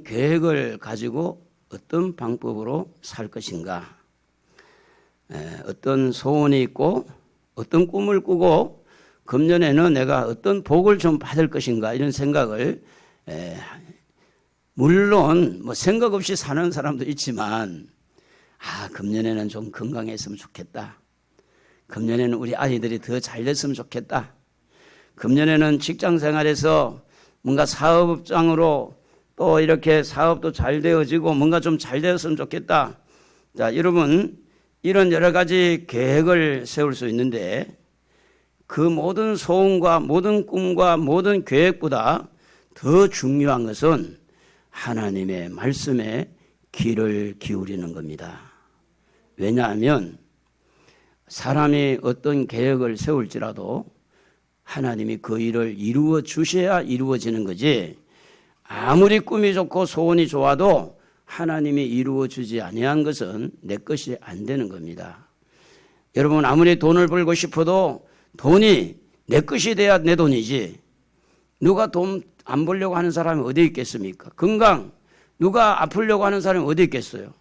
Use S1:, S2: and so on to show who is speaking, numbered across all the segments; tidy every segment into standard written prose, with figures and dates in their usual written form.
S1: 계획을 가지고 어떤 방법으로 살 것인가, 어떤 소원이 있고 어떤 꿈을 꾸고 금년에는 내가 어떤 복을 좀 받을 것인가, 이런 생각을 물론 뭐 생각 없이 사는 사람도 있지만, 금년에는 좀 건강했으면 좋겠다, 금년에는 우리 아이들이 더 잘 됐으면 좋겠다, 금년에는 직장 생활에서 뭔가 사업장으로 또 이렇게 사업도 잘 되어지고 뭔가 좀 잘 되었으면 좋겠다. 자, 여러분, 이런 여러 가지 계획을 세울 수 있는데, 그 모든 소원과 모든 꿈과 모든 계획보다 더 중요한 것은 하나님의 말씀에 귀를 기울이는 겁니다. 왜냐하면 사람이 어떤 계획을 세울지라도 하나님이 그 일을 이루어 주셔야 이루어지는 거지, 아무리 꿈이 좋고 소원이 좋아도 하나님이 이루어 주지 아니한 것은 내 것이 안 되는 겁니다. 여러분, 아무리 돈을 벌고 싶어도 돈이 내 것이 돼야 내 돈이지, 누가 돈 안 벌려고 하는 사람이 어디 있겠습니까? 건강, 누가 아프려고 하는 사람이 어디 있겠어요?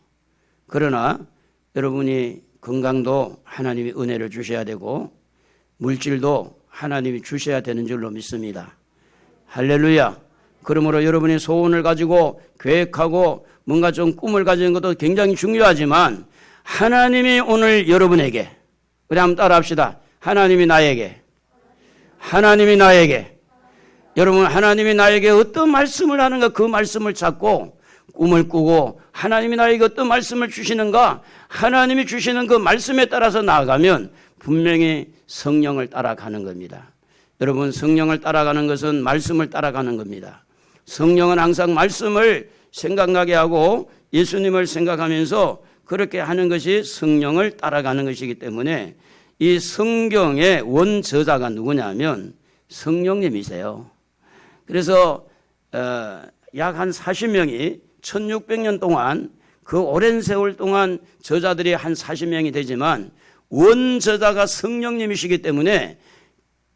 S1: 그러나 여러분이 건강도 하나님이 은혜를 주셔야 되고 물질도 하나님이 주셔야 되는 줄로 믿습니다. 할렐루야. 그러므로 여러분이 소원을 가지고 계획하고 뭔가 좀 꿈을 가지는 것도 굉장히 중요하지만, 하나님이 오늘 여러분에게, 우리 한번 따라 합시다. 하나님이 나에게, 여러분, 하나님이 나에게 어떤 말씀을 하는가, 그 말씀을 찾고 꿈을 꾸고 하나님이 나에게 어떤 말씀을 주시는가, 하나님이 주시는 그 말씀에 따라서 나아가면 분명히 성령을 따라가는 겁니다. 여러분, 성령을 따라가는 것은 말씀을 따라가는 겁니다. 성령은 항상 말씀을 생각나게 하고 예수님을 생각하면서 그렇게 하는 것이 성령을 따라가는 것이기 때문에, 이 성경의 원저자가 누구냐면 성령님이세요. 그래서 약 한 40명이 1600년 동안, 그 오랜 세월 동안 저자들이 한 40명이 되지만 원저자가 성령님이시기 때문에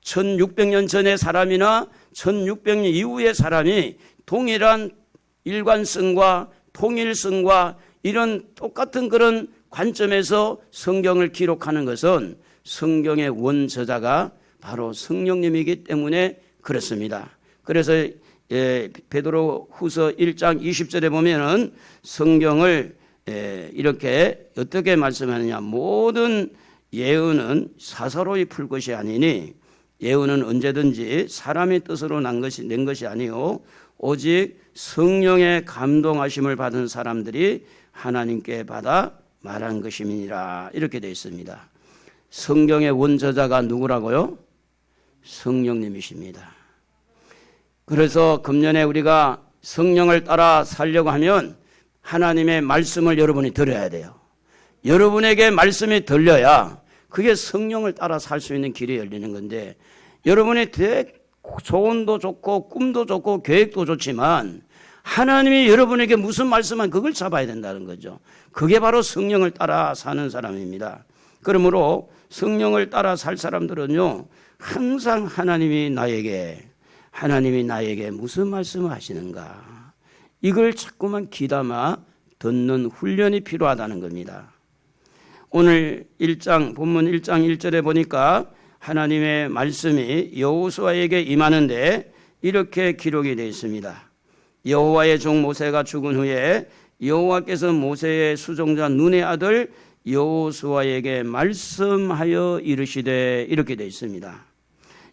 S1: 1600년 전의 사람이나 1600년 이후의 사람이 동일한 일관성과 통일성과 이런 똑같은 그런 관점에서 성경을 기록하는 것은 성경의 원저자가 바로 성령님이기 때문에 그렇습니다. 그래서 베드로 후서 1장 20절에 보면은 성경을 이렇게 어떻게 말씀하느냐, 모든 예언은 사사로이 풀 것이 아니니, 예언은 언제든지 사람의 뜻으로 낸 것이 아니요 오직 성령의 감동하심을 받은 사람들이 하나님께 받아 말한 것임이니라, 이렇게 되어 있습니다. 성경의 원저자가 누구라고요? 성령님이십니다. 그래서 금년에 우리가 성령을 따라 살려고 하면 하나님의 말씀을 여러분이 들어야 돼요. 여러분에게 말씀이 들려야 그게 성령을 따라 살 수 있는 길이 열리는 건데, 여러분의 소원도 좋고 꿈도 좋고 계획도 좋지만 하나님이 여러분에게 무슨 말씀한 그걸 잡아야 된다는 거죠. 그게 바로 성령을 따라 사는 사람입니다. 그러므로 성령을 따라 살 사람들은요, 항상 하나님이 나에게 무슨 말씀을 하시는가, 이걸 자꾸만 귀담아 듣는 훈련이 필요하다는 겁니다. 오늘 본문 1장 1절에 보니까 하나님의 말씀이 여호수아에게 임하는데 이렇게 기록이 되어 있습니다. 여호와의 종 모세가 죽은 후에 여호와께서 모세의 수종자 눈의 아들 여호수아에게 말씀하여 이르시되, 이렇게 되어 있습니다.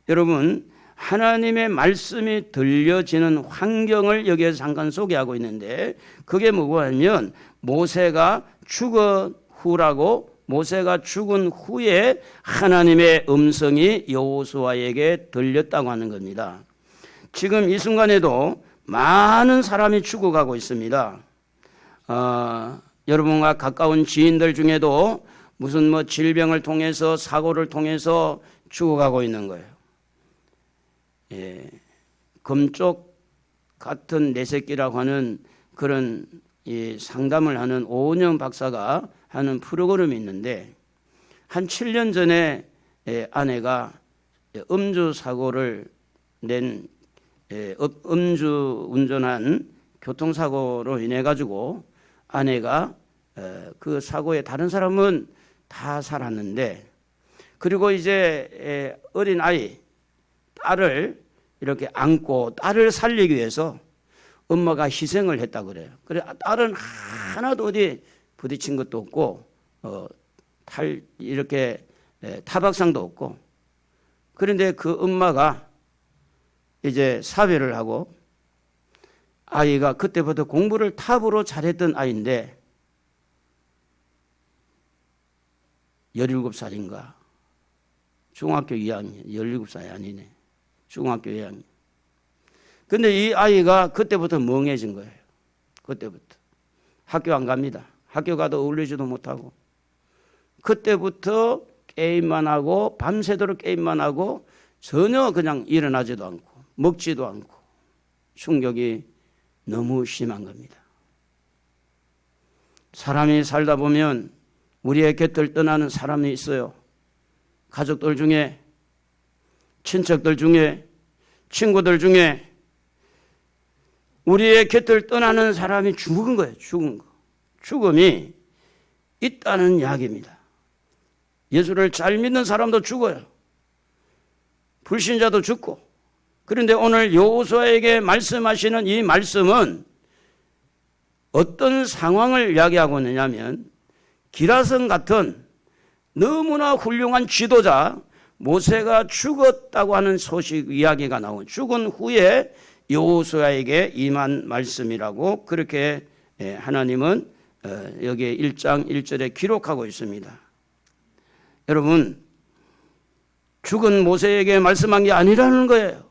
S1: 여러분, 하나님의 말씀이 들려지는 환경을 여기에서 잠깐 소개하고 있는데, 그게 뭐냐면 모세가 죽은 후에 하나님의 음성이 여호수아에게 들렸다고 하는 겁니다. 지금 이 순간에도 많은 사람이 죽어가고 있습니다. 여러분과 가까운 지인들 중에도 무슨 질병을 통해서, 사고를 통해서 죽어가고 있는 거예요. 금쪽 같은 내 새끼라고 하는 그런 상담을 하는 오은영 박사가 하는 프로그램이 있는데, 한 7년 전에 아내가 음주 사고를 낸 음주 운전한 교통사고로 인해 가지고 아내가 그 사고에 다른 사람은 다 살았는데, 그리고 이제 어린 아이 딸을 이렇게 안고 딸을 살리기 위해서 엄마가 희생을 했다 그래요. 그래 딸은 하나도 어디 부딪힌 것도 없고 이렇게 타박상도 없고, 그런데 그 엄마가 이제 사별을 하고, 아이가 그때부터 공부를 탑으로 잘했던 아이인데 17살인가 중학교 2학년, 17살이 아니네, 중학교 2학년. 근데 이 아이가 그때부터 멍해진 거예요. 그때부터 학교 안 갑니다. 학교 가도 어울리지도 못하고, 그때부터 게임만 하고 밤새도록 게임만 하고 전혀 그냥 일어나지도 않고 먹지도 않고, 충격이 너무 심한 겁니다. 사람이 살다 보면 우리의 곁을 떠나는 사람이 있어요. 가족들 중에, 친척들 중에, 친구들 중에 우리의 곁을 떠나는 사람이 죽은 거예요. 죽은 거. 죽음이 있다는 이야기입니다. 예수를 잘 믿는 사람도 죽어요. 불신자도 죽고. 그런데 오늘 여호수아에게 말씀하시는 이 말씀은 어떤 상황을 이야기하고 있느냐면, 기라성 같은 너무나 훌륭한 지도자 모세가 죽었다고 하는 소식 이야기가 나온, 죽은 후에 여호수아에게 임한 말씀이라고 그렇게 하나님은 여기에 1장 1절에 기록하고 있습니다. 여러분, 죽은 모세에게 말씀한 게 아니라는 거예요.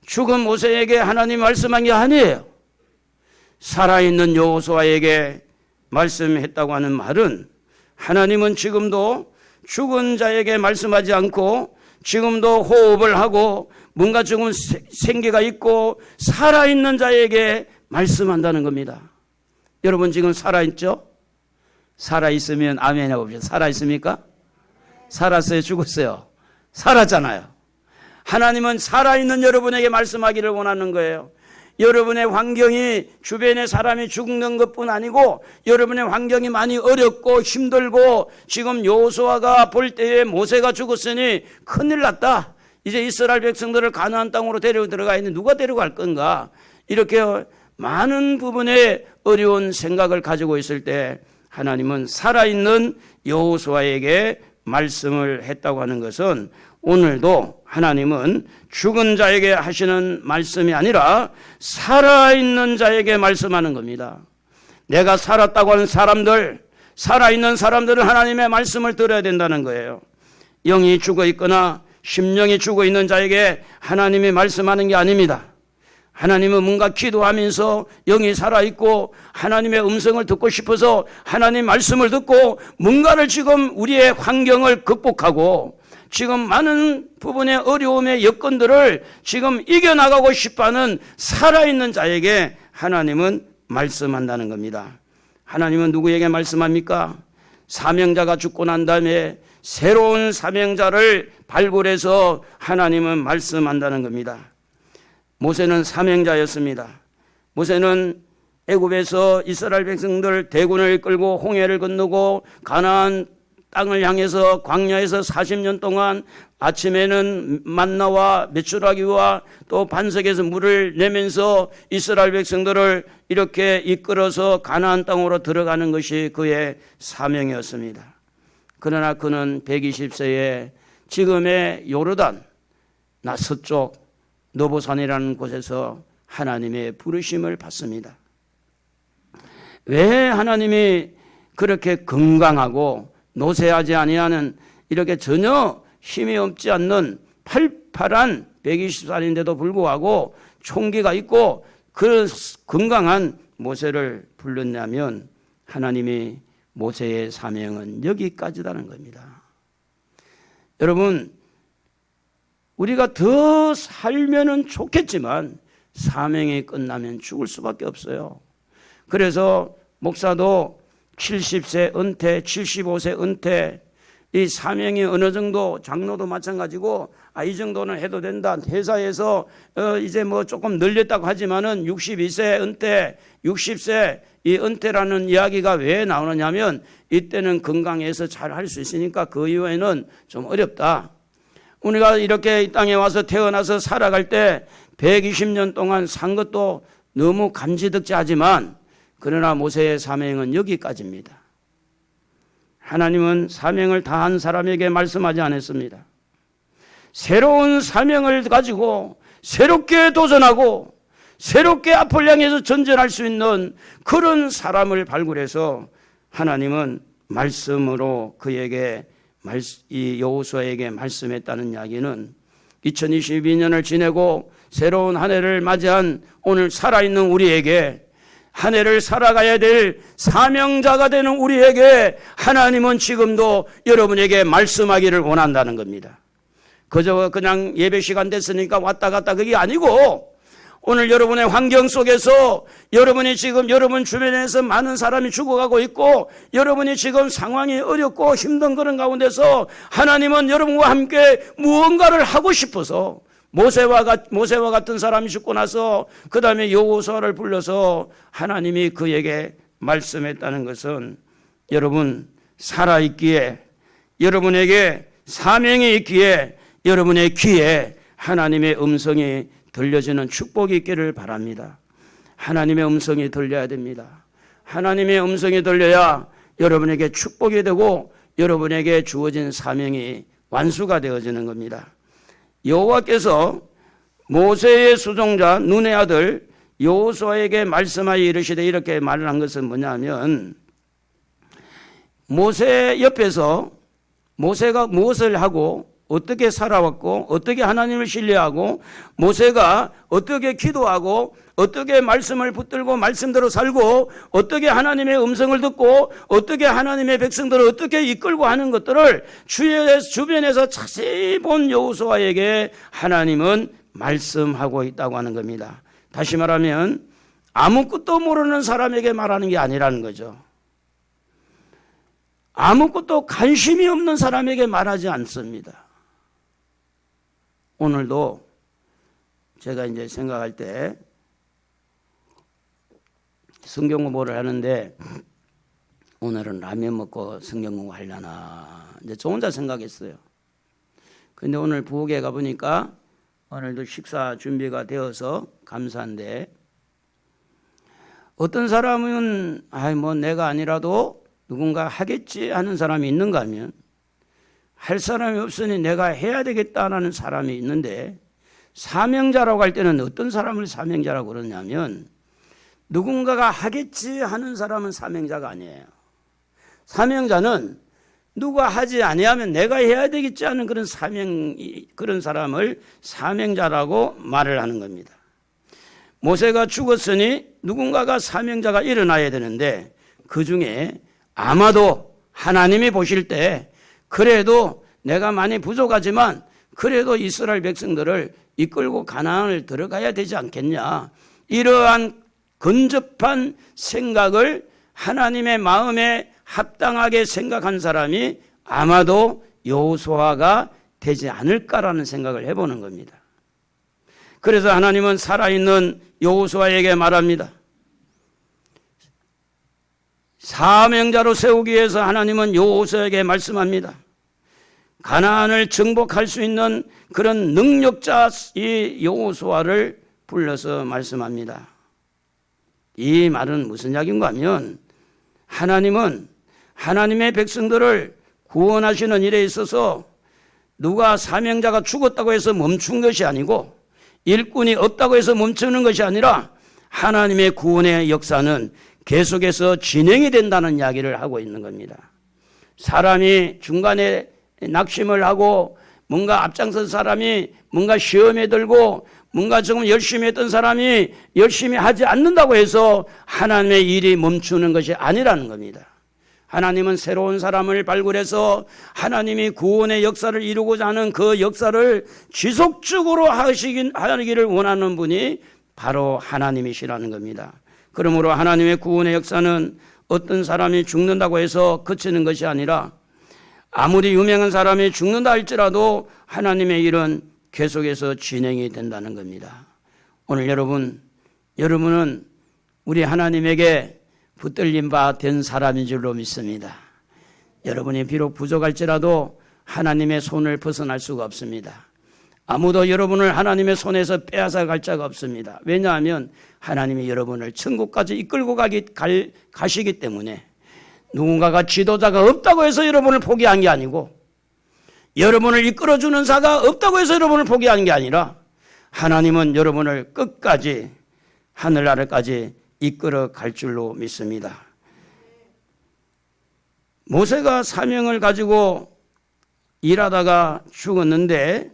S1: 죽은 모세에게 하나님 말씀한 게 아니에요. 살아있는 여호수아에게 말씀했다고 하는 말은, 하나님은 지금도 죽은 자에게 말씀하지 않고 지금도 호흡을 하고 뭔가 조금 생기가 있고 살아있는 자에게 말씀한다는 겁니다. 여러분 지금 살아있죠? 살아있으면 아멘 해봅시다. 살아있습니까? 살았어요? 죽었어요? 살았잖아요. 하나님은 살아있는 여러분에게 말씀하기를 원하는 거예요. 여러분의 환경이 주변에 사람이 죽는 것뿐 아니고 여러분의 환경이 많이 어렵고 힘들고, 지금 여호수아가 볼 때에 모세가 죽었으니 큰일 났다, 이제 이스라엘 백성들을 가나안 땅으로 데리고 들어가 있는데 누가 데려갈 건가, 이렇게 많은 부분에 어려운 생각을 가지고 있을 때 하나님은 살아있는 여호수아에게 말씀을 했다고 하는 것은, 오늘도 하나님은 죽은 자에게 하시는 말씀이 아니라 살아있는 자에게 말씀하는 겁니다. 내가 살았다고 하는 사람들, 살아있는 사람들은 하나님의 말씀을 들어야 된다는 거예요. 영이 죽어 있거나 심령이 죽어 있는 자에게 하나님이 말씀하는 게 아닙니다. 하나님은 뭔가 기도하면서 영이 살아있고 하나님의 음성을 듣고 싶어서 하나님 말씀을 듣고 뭔가를 지금 우리의 환경을 극복하고 지금 많은 부분의 어려움의 여건들을 지금 이겨나가고 싶어하는 살아있는 자에게 하나님은 말씀한다는 겁니다. 하나님은 누구에게 말씀합니까? 사명자가 죽고 난 다음에 새로운 사명자를 발굴해서 하나님은 말씀한다는 겁니다. 모세는 사명자였습니다. 모세는 애굽에서 이스라엘 백성들 대군을 끌고 홍해를 건너고 가나안 땅을 향해서 광야에서 40년 동안 아침에는 만나와 메추라기와 또 반석에서 물을 내면서 이스라엘 백성들을 이렇게 이끌어서 가나안 땅으로 들어가는 것이 그의 사명이었습니다. 그러나 그는 120세에 지금의 요르단 서쪽 노보산이라는 곳에서 하나님의 부르심을 받습니다. 왜 하나님이 그렇게 건강하고 노쇠하지 아니하는, 이렇게 전혀 힘이 없지 않는 팔팔한 120살인데도 불구하고 총기가 있고 그 건강한 모세를 불렀냐면, 하나님이 모세의 사명은 여기까지다는 겁니다. 여러분, 우리가 더 살면은 좋겠지만 사명이 끝나면 죽을 수밖에 없어요. 그래서 목사도 70세 은퇴, 75세 은퇴, 이 사명이 어느 정도, 장로도 마찬가지고 이 정도는 해도 된다. 회사에서 이제 뭐 조금 늘렸다고 하지만은 62세 은퇴, 60세 이 은퇴라는 이야기가 왜 나오느냐면 이때는 건강해서 잘 할 수 있으니까 그 이후에는 좀 어렵다. 우리가 이렇게 이 땅에 와서 태어나서 살아갈 때 120년 동안 산 것도 너무 감지덕지하지만 그러나 모세의 사명은 여기까지입니다. 하나님은 사명을 다한 사람에게 말씀하지 않았습니다. 새로운 사명을 가지고 새롭게 도전하고 새롭게 앞을 향해서 전진할 수 있는 그런 사람을 발굴해서 하나님은 말씀으로 그에게 이 여호수아에게 말씀했다는 이야기는 2022년을 지내고 새로운 한 해를 맞이한 오늘 살아있는 우리에게 한 해를 살아가야 될 사명자가 되는 우리에게 하나님은 지금도 여러분에게 말씀하기를 원한다는 겁니다. 그저 그냥 예배 시간 됐으니까 왔다 갔다 그게 아니고 오늘 여러분의 환경 속에서 여러분이 지금 여러분 주변에서 많은 사람이 죽어가고 있고 여러분이 지금 상황이 어렵고 힘든 그런 가운데서 하나님은 여러분과 함께 무언가를 하고 싶어서 모세와 같은 사람이 죽고 나서 그 다음에 여호수아를 불러서 하나님이 그에게 말씀했다는 것은 여러분 살아있기에 여러분에게 사명이 있기에 여러분의 귀에 하나님의 음성이 들려지는 축복이 있기를 바랍니다. 하나님의 음성이 들려야 됩니다. 하나님의 음성이 들려야 여러분에게 축복이 되고 여러분에게 주어진 사명이 완수가 되어지는 겁니다. 여호와께서 모세의 수종자 눈의 아들 여호수아에게 말씀하여 이르시되 이렇게 말을 한 것은 뭐냐면 모세 옆에서 모세가 무엇을 하고 어떻게 살아왔고 어떻게 하나님을 신뢰하고 모세가 어떻게 기도하고 어떻게 말씀을 붙들고 말씀대로 살고 어떻게 하나님의 음성을 듣고 어떻게 하나님의 백성들을 어떻게 이끌고 하는 것들을 주변에서 자세히 본 여호수아에게 하나님은 말씀하고 있다고 하는 겁니다. 다시 말하면 아무것도 모르는 사람에게 말하는 게 아니라는 거죠. 아무것도 관심이 없는 사람에게 말하지 않습니다. 오늘도 제가 이제 생각할 때 성경 공부를 하는데 오늘은 라면 먹고 성경 공부 하려나 이제 저 혼자 생각했어요. 근데 오늘 부엌에 가보니까 오늘도 식사 준비가 되어서 감사한데 어떤 사람은 뭐 내가 아니라도 누군가 하겠지 하는 사람이 있는가 하면 할 사람이 없으니 내가 해야 되겠다라는 사람이 있는데 사명자라고 할 때는 어떤 사람을 사명자라고 그러냐면 누군가가 하겠지 하는 사람은 사명자가 아니에요. 사명자는 누가 하지 아니하면 내가 해야 되겠지 하는 그런 사람을 사명자라고 말을 하는 겁니다. 모세가 죽었으니 누군가가 사명자가 일어나야 되는데 그 중에 아마도 하나님이 보실 때 그래도 내가 많이 부족하지만 그래도 이스라엘 백성들을 이끌고 가나안을 들어가야 되지 않겠냐. 이러한 근접한 생각을 하나님의 마음에 합당하게 생각한 사람이 아마도 여호수아가 되지 않을까라는 생각을 해보는 겁니다. 그래서 하나님은 살아있는 여호수아에게 말합니다. 사명자로 세우기 위해서 하나님은 여호수아에게 말씀합니다. 가나안을 정복할 수 있는 그런 능력자 이 여호수아를 불러서 말씀합니다. 이 말은 무슨 이야기인가 하면 하나님은 하나님의 백성들을 구원하시는 일에 있어서 누가 사명자가 죽었다고 해서 멈춘 것이 아니고 일꾼이 없다고 해서 멈추는 것이 아니라 하나님의 구원의 역사는 계속해서 진행이 된다는 이야기를 하고 있는 겁니다. 사람이 중간에 낙심을 하고 뭔가 앞장선 사람이 뭔가 시험에 들고 뭔가 조금 열심히 했던 사람이 열심히 하지 않는다고 해서 하나님의 일이 멈추는 것이 아니라는 겁니다. 하나님은 새로운 사람을 발굴해서 하나님이 구원의 역사를 이루고자 하는 그 역사를 지속적으로 하기를 원하는 분이 바로 하나님이시라는 겁니다. 그러므로 하나님의 구원의 역사는 어떤 사람이 죽는다고 해서 그치는 것이 아니라 아무리 유명한 사람이 죽는다 할지라도 하나님의 일은 계속해서 진행이 된다는 겁니다. 오늘 여러분은 우리 하나님에게 붙들린 바 된 사람인 줄로 믿습니다. 여러분이 비록 부족할지라도 하나님의 손을 벗어날 수가 없습니다. 아무도 여러분을 하나님의 손에서 빼앗아 갈 자가 없습니다. 왜냐하면 하나님이 여러분을 천국까지 이끌고 가시기 때문에 누군가가 지도자가 없다고 해서 여러분을 포기한 게 아니고 여러분을 이끌어주는 자가 없다고 해서 여러분을 포기한 게 아니라 하나님은 여러분을 끝까지 하늘나라까지 이끌어 갈 줄로 믿습니다. 모세가 사명을 가지고 일하다가 죽었는데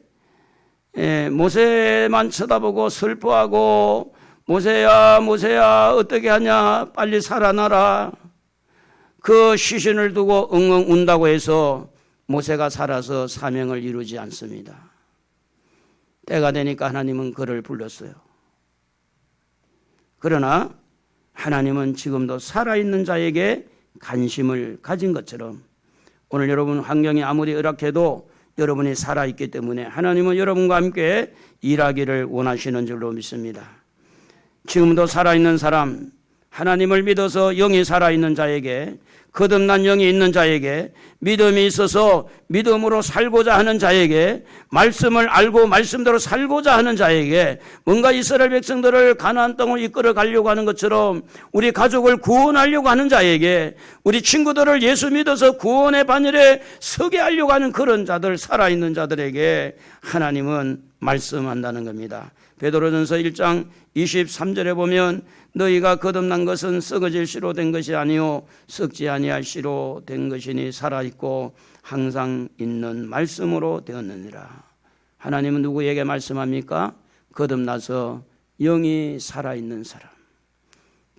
S1: 모세만 쳐다보고 슬퍼하고 모세야 어떻게 하냐 빨리 살아나라 그 시신을 두고 엉엉 운다고 해서 모세가 살아서 사명을 이루지 않습니다. 때가 되니까 하나님은 그를 불렀어요. 그러나 하나님은 지금도 살아있는 자에게 관심을 가진 것처럼 오늘 여러분 환경이 아무리 열악해도 여러분이 살아있기 때문에 하나님은 여러분과 함께 일하기를 원하시는 줄로 믿습니다. 지금도 살아있는 사람, 하나님을 믿어서 영이 살아있는 자에게, 거듭난 영이 있는 자에게, 믿음이 있어서 믿음으로 살고자 하는 자에게, 말씀을 알고 말씀대로 살고자 하는 자에게, 뭔가 이스라엘 백성들을 가나안 땅으로 이끌어 가려고 하는 것처럼 우리 가족을 구원하려고 하는 자에게, 우리 친구들을 예수 믿어서 구원의 반열에 서게 하려고 하는 그런 자들, 살아있는 자들에게 하나님은 말씀한다는 겁니다. 베드로전서 1장 23절에 보면 너희가 거듭난 것은 썩어질 씨로 된 것이 아니요 썩지 아니할 씨로 된 것이니 살아있고 항상 있는 말씀으로 되었느니라. 하나님은 누구에게 말씀합니까? 거듭나서 영이 살아있는 사람.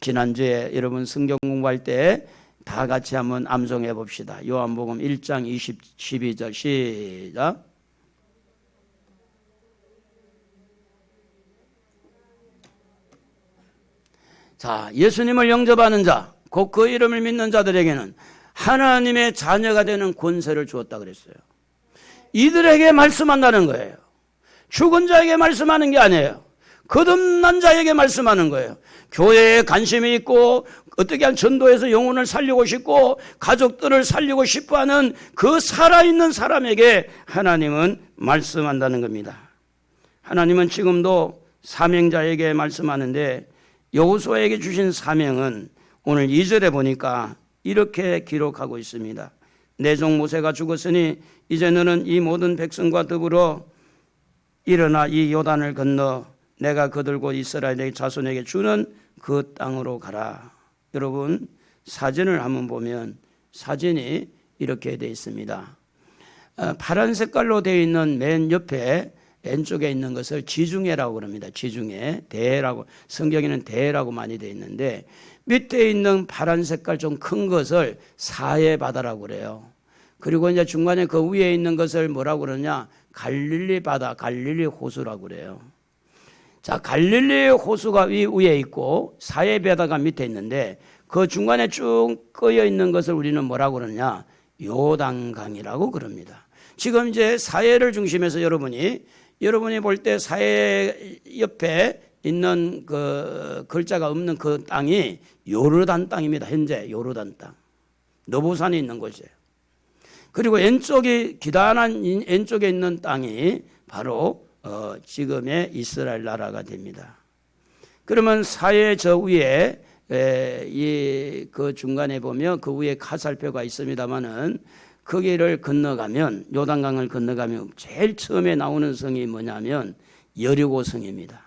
S1: 지난주에 여러분 성경 공부할 때 다 같이 한번 암송해 봅시다. 요한복음 1장 12절 시작. 자, 예수님을 영접하는 자, 곧 그 이름을 믿는 자들에게는 하나님의 자녀가 되는 권세를 주었다 그랬어요. 이들에게 말씀한다는 거예요. 죽은 자에게 말씀하는 게 아니에요. 거듭난 자에게 말씀하는 거예요. 교회에 관심이 있고 어떻게 한 전도해서 영혼을 살리고 싶고 가족들을 살리고 싶어하는 그 살아있는 사람에게 하나님은 말씀한다는 겁니다. 하나님은 지금도 사명자에게 말씀하는데 여호수아에게 주신 사명은 오늘 2절에 보니까 이렇게 기록하고 있습니다. 내 종 모세가 죽었으니 이제 너는 이 모든 백성과 더불어 일어나 이 요단을 건너 내가 그들고 이스라엘의 자손에게 주는 그 땅으로 가라. 여러분 사진을 한번 보면 사진이 이렇게 되어 있습니다. 파란 색깔로 되어 있는 맨 옆에 왼쪽에 있는 것을 지중해라고 그럽니다. 지중해, 대해라고, 성경에는 대해라고 많이 되어 있는데 밑에 있는 파란 색깔 좀 큰 것을 사해 바다라고 그래요. 그리고 이제 중간에 그 위에 있는 것을 뭐라고 그러냐? 갈릴리 바다, 갈릴리 호수라고 그래요. 자, 갈릴리 호수가 위에 있고 사해 바다가 밑에 있는데 그 중간에 쭉 꺼여 있는 것을 우리는 뭐라고 그러냐? 요단강이라고 그럽니다. 지금 이제 사해를 중심해서 여러분이 볼 때 사해 옆에 있는 그 글자가 없는 그 땅이 요르단 땅입니다. 현재 요르단 땅. 너부산이 있는 곳이에요. 그리고 기단한 왼쪽에 있는 땅이 바로 지금의 이스라엘 나라가 됩니다. 그러면 사해 저 위에 그 중간에 보면 그 위에 화살표가 있습니다만은 거기를 건너가면 요단강을 건너가면 제일 처음에 나오는 성이 뭐냐면 여리고성입니다.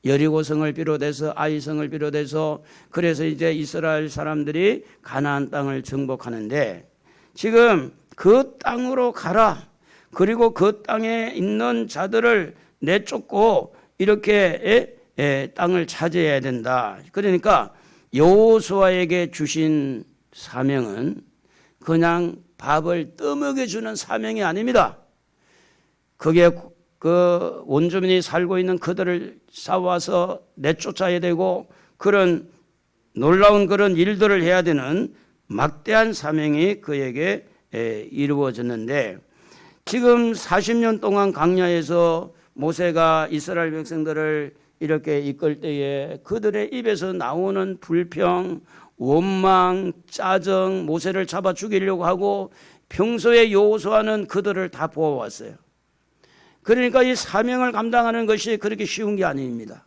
S1: 여리고성을 비롯해서 아이성을 비롯해서 그래서 이제 이스라엘 사람들이 가나안 땅을 정복하는데 지금 그 땅으로 가라. 그리고 그 땅에 있는 자들을 내쫓고 이렇게 땅을 차지해야 된다. 그러니까 여호수아에게 주신 사명은 그냥 밥을 떠먹여주는 사명이 아닙니다. 그게 그 원주민이 살고 있는 그들을 싸워서 내쫓아야 되고 그런 놀라운 그런 일들을 해야 되는 막대한 사명이 그에게 이루어졌는데, 지금 40년 동안 광야에서 모세가 이스라엘 백성들을 이렇게 이끌 때에 그들의 입에서 나오는 불평, 원망, 짜증, 모세를 잡아 죽이려고 하고 평소에 여호수아는 그들을 다 보아왔어요. 그러니까 이 사명을 감당하는 것이 그렇게 쉬운 게 아닙니다.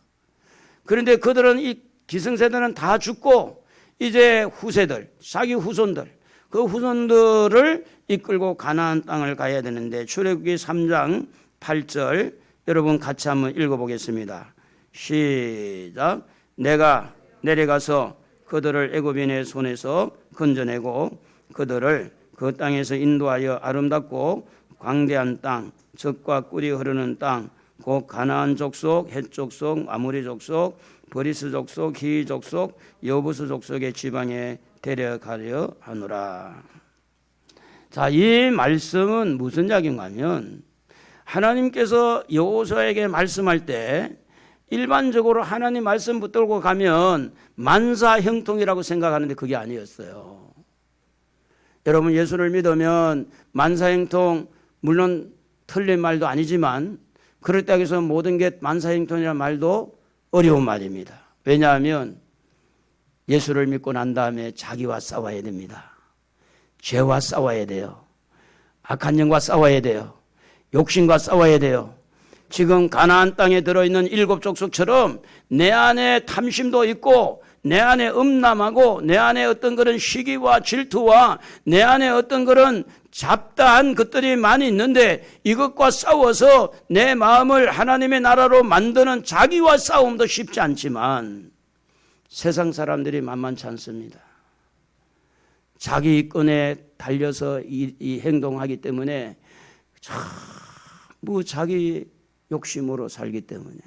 S1: 그런데 그들은, 이 기성세대는 다 죽고 이제 후세들, 자기 후손들, 그 후손들을 이끌고 가나안 땅을 가야 되는데, 출애굽기 3장 8절 여러분 같이 한번 읽어보겠습니다. 시작. 내가 내려가서 그들을 애굽인의 손에서 건져내고 그들을 그 땅에서 인도하여 아름답고 광대한 땅, 젖과 꿀이 흐르는 땅, 곧 가나안 족속, 헷 족속, 아모리 족속, 브리스 족속, 히위 족속, 여부스 족속의 지방에 데려가려 하노라. 자, 이 말씀은 무슨 이야기인가 하면, 하나님께서 여호수아에게 말씀할 때 일반적으로 하나님 말씀 붙들고 가면 만사형통이라고 생각하는데 그게 아니었어요. 여러분, 예수를 믿으면 만사형통, 물론 틀린 말도 아니지만 그럴 때 여기서 모든 게 만사형통이라는 말도 어려운 말입니다. 왜냐하면 예수를 믿고 난 다음에 자기와 싸워야 됩니다. 죄와 싸워야 돼요. 악한 영과 싸워야 돼요. 욕심과 싸워야 돼요. 지금 가나안 땅에 들어있는 7 족속처럼 내 안에 탐심도 있고, 내 안에 음란하고, 내 안에 어떤 그런 시기와 질투와 내 안에 어떤 그런 잡다한 것들이 많이 있는데, 이것과 싸워서 내 마음을 하나님의 나라로 만드는 자기와 싸움도 쉽지 않지만 세상 사람들이 만만치 않습니다. 자기 이권에 달려서 이 행동하기 때문에 전부 자기 욕심으로 살기 때문에.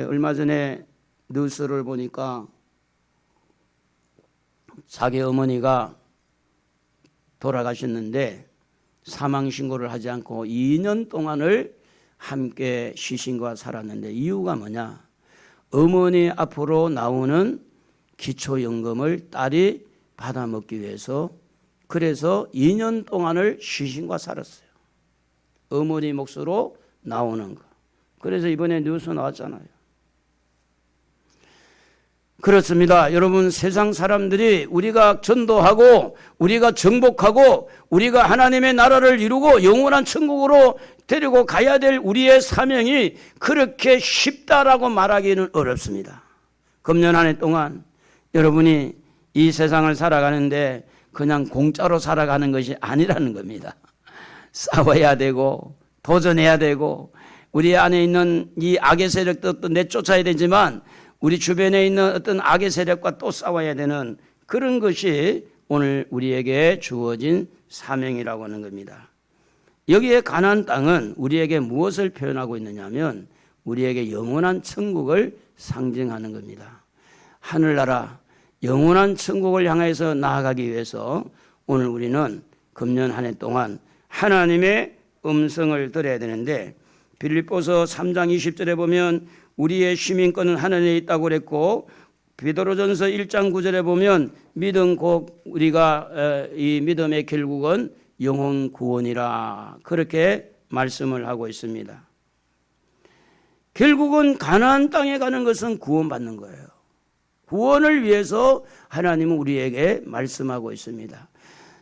S1: 얼마 전에 뉴스를 보니까 자기 어머니가 돌아가셨는데 사망신고를 하지 않고 2년 동안을 함께 시신과 살았는데, 이유가 뭐냐? 어머니 앞으로 나오는 기초연금을 딸이 받아먹기 위해서, 그래서 2년 동안을 시신과 살았어요. 어머니 몫으로 나오는 거. 그래서 이번에 뉴스 나왔잖아요. 그렇습니다. 여러분, 세상 사람들이 우리가 전도하고 우리가 정복하고 우리가 하나님의 나라를 이루고 영원한 천국으로 데리고 가야 될 우리의 사명이 그렇게 쉽다라고 말하기는 어렵습니다. 금년 한 해 동안 여러분이 이 세상을 살아가는데 그냥 공짜로 살아가는 것이 아니라는 겁니다. 싸워야 되고 도전해야 되고, 우리 안에 있는 이 악의 세력도 또 내쫓아야 되지만 우리 주변에 있는 어떤 악의 세력과 또 싸워야 되는 그런 것이 오늘 우리에게 주어진 사명이라고 하는 겁니다. 여기에 가나안 땅은 우리에게 무엇을 표현하고 있느냐 하면 우리에게 영원한 천국을 상징하는 겁니다. 하늘나라 영원한 천국을 향해서 나아가기 위해서 오늘 우리는 금년 한 해 동안 하나님의 음성을 들어야 되는데, 빌립보서 3장 20절에 보면 우리의 시민권은 하늘에 있다고 그랬고, 베드로전서 1장 9절에 보면 믿음 곧 우리가 이 믿음의 결국은 영혼 구원이라, 그렇게 말씀을 하고 있습니다. 결국은 가나안 땅에 가는 것은 구원받는 거예요. 구원을 위해서 하나님은 우리에게 말씀하고 있습니다.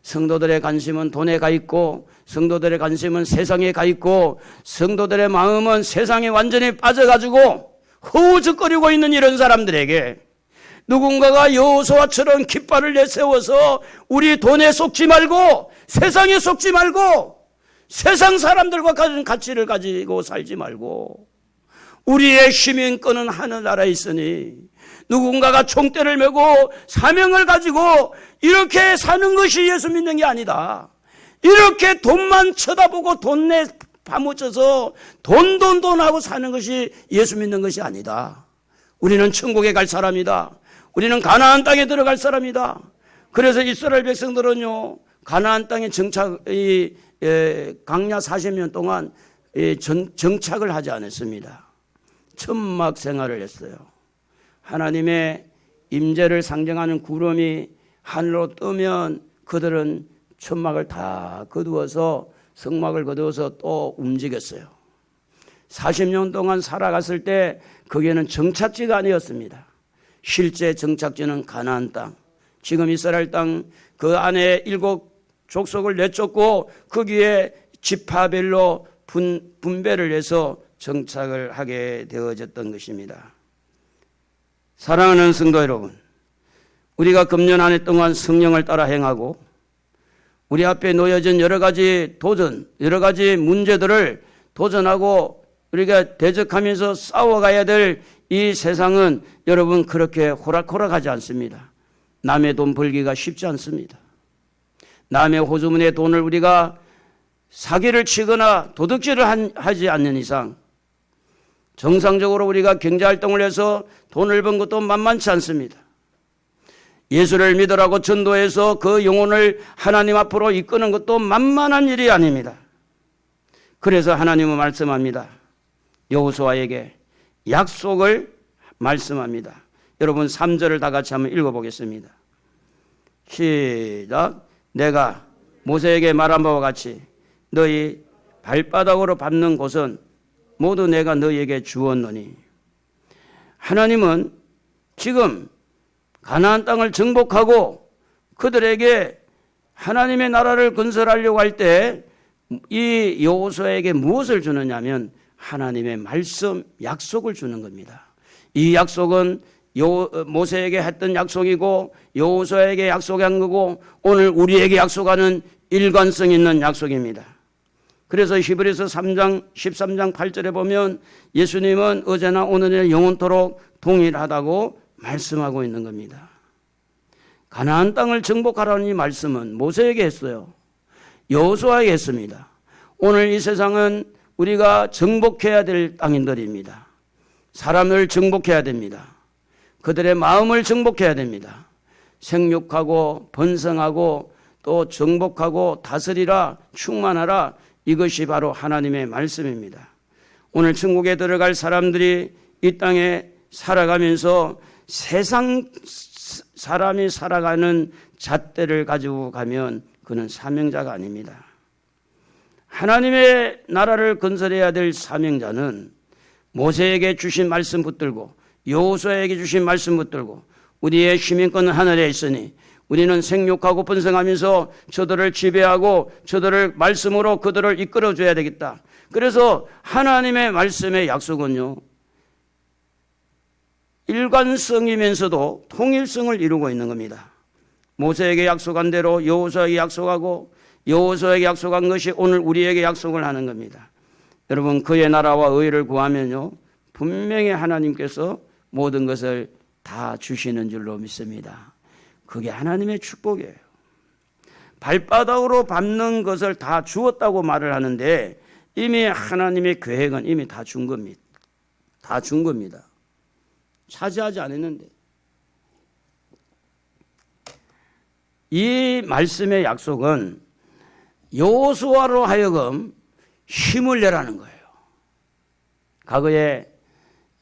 S1: 성도들의 관심은 돈에 가 있고, 성도들의 관심은 세상에 가 있고, 성도들의 마음은 세상에 완전히 빠져가지고 허우적거리고 있는 이런 사람들에게 누군가가 여호수아처럼 깃발을 내세워서 우리 돈에 속지 말고 세상에 속지 말고 세상 사람들과 같은 가치를 가지고 살지 말고, 우리의 시민권은 하늘나라에 있으니 누군가가 총대를 메고 사명을 가지고 이렇게 사는 것이 예수 믿는 게 아니다. 이렇게 돈만 쳐다보고 돈내 파묻혀서 돈 하고 사는 것이 예수 믿는 것이 아니다. 우리는 천국에 갈 사람이다. 우리는 가나안 땅에 들어갈 사람이다. 그래서 이스라엘 백성들은요, 가나안 땅에 광야 40년 동안 정착을 하지 않았습니다. 천막 생활을 했어요. 하나님의 임재를 상징하는 구름이 하늘로 뜨면 그들은 천막을 다 거두어서 성막을 거두어서 또 움직였어요. 40년 동안 살아갔을 때 거기에는 정착지가 아니었습니다. 실제 정착지는 가나안 땅, 지금 이스라엘 땅 그 안에 7 족속을 내쫓고 거기에 지파별로 분배를 해서 정착을 하게 되어졌던 것입니다. 사랑하는 성도 여러분, 우리가 금년 한 해 동안 성령을 따라 행하고 우리 앞에 놓여진 여러 가지 도전, 여러 가지 문제들을 도전하고 우리가 대적하면서 싸워가야 될 이 세상은 여러분 그렇게 호락호락하지 않습니다. 남의 돈 벌기가 쉽지 않습니다. 남의 호주머니에 돈을 우리가 사기를 치거나 도둑질을 하지 않는 이상 정상적으로 우리가 경제활동을 해서 돈을 번 것도 만만치 않습니다. 예수를 믿으라고 전도해서 그 영혼을 하나님 앞으로 이끄는 것도 만만한 일이 아닙니다. 그래서 하나님은 말씀합니다. 여호수아에게 약속을 말씀합니다. 여러분 3절을 다 같이 한번 읽어보겠습니다. 시작. 내가 모세에게 말한 바와 같이 너희 발바닥으로 밟는 곳은 모두 내가 너희에게 주었노니. 하나님은 지금 가나안 땅을 정복하고 그들에게 하나님의 나라를 건설하려고 할 때 이 여호수아에게 무엇을 주느냐면 하나님의 말씀, 약속을 주는 겁니다. 이 약속은 모세에게 했던 약속이고 여호수아에게 약속한 거고 오늘 우리에게 약속하는 일관성 있는 약속입니다. 그래서 히브리서 3장 13장 8절에 보면 예수님은 어제나 오늘이나 영원토록 동일하다고 말씀하고 있는 겁니다. 가나안 땅을 정복하라는 이 말씀은 모세에게 했어요. 여호수아에게 했습니다. 오늘 이 세상은 우리가 정복해야 될 땅인들입니다. 사람을 정복해야 됩니다. 그들의 마음을 정복해야 됩니다. 생육하고 번성하고 또 정복하고 다스리라 충만하라, 이것이 바로 하나님의 말씀입니다. 오늘 천국에 들어갈 사람들이 이 땅에 살아가면서 세상 사람이 살아가는 잣대를 가지고 가면 그는 사명자가 아닙니다. 하나님의 나라를 건설해야 될 사명자는 모세에게 주신 말씀 붙들고 여호수아에게 주신 말씀 붙들고 우리의 시민권은 하늘에 있으니 우리는 생육하고 번성하면서 저들을 지배하고 저들을 말씀으로 그들을 이끌어줘야 되겠다. 그래서 하나님의 말씀의 약속은요, 일관성이면서도 통일성을 이루고 있는 겁니다. 모세에게 약속한 대로 여호수아에게 약속하고 여호수아에게 약속한 것이 오늘 우리에게 약속을 하는 겁니다. 여러분 그의 나라와 의를 구하면요 분명히 하나님께서 모든 것을 다 주시는 줄로 믿습니다. 그게 하나님의 축복이에요. 발바닥으로 밟는 것을 다 주었다고 말을 하는데 이미 하나님의 계획은 이미 다 준 겁니다. 다 준 겁니다. 차지하지 않았는데. 이 말씀의 약속은 여호수아로 하여금 힘을 내라는 거예요. 과거에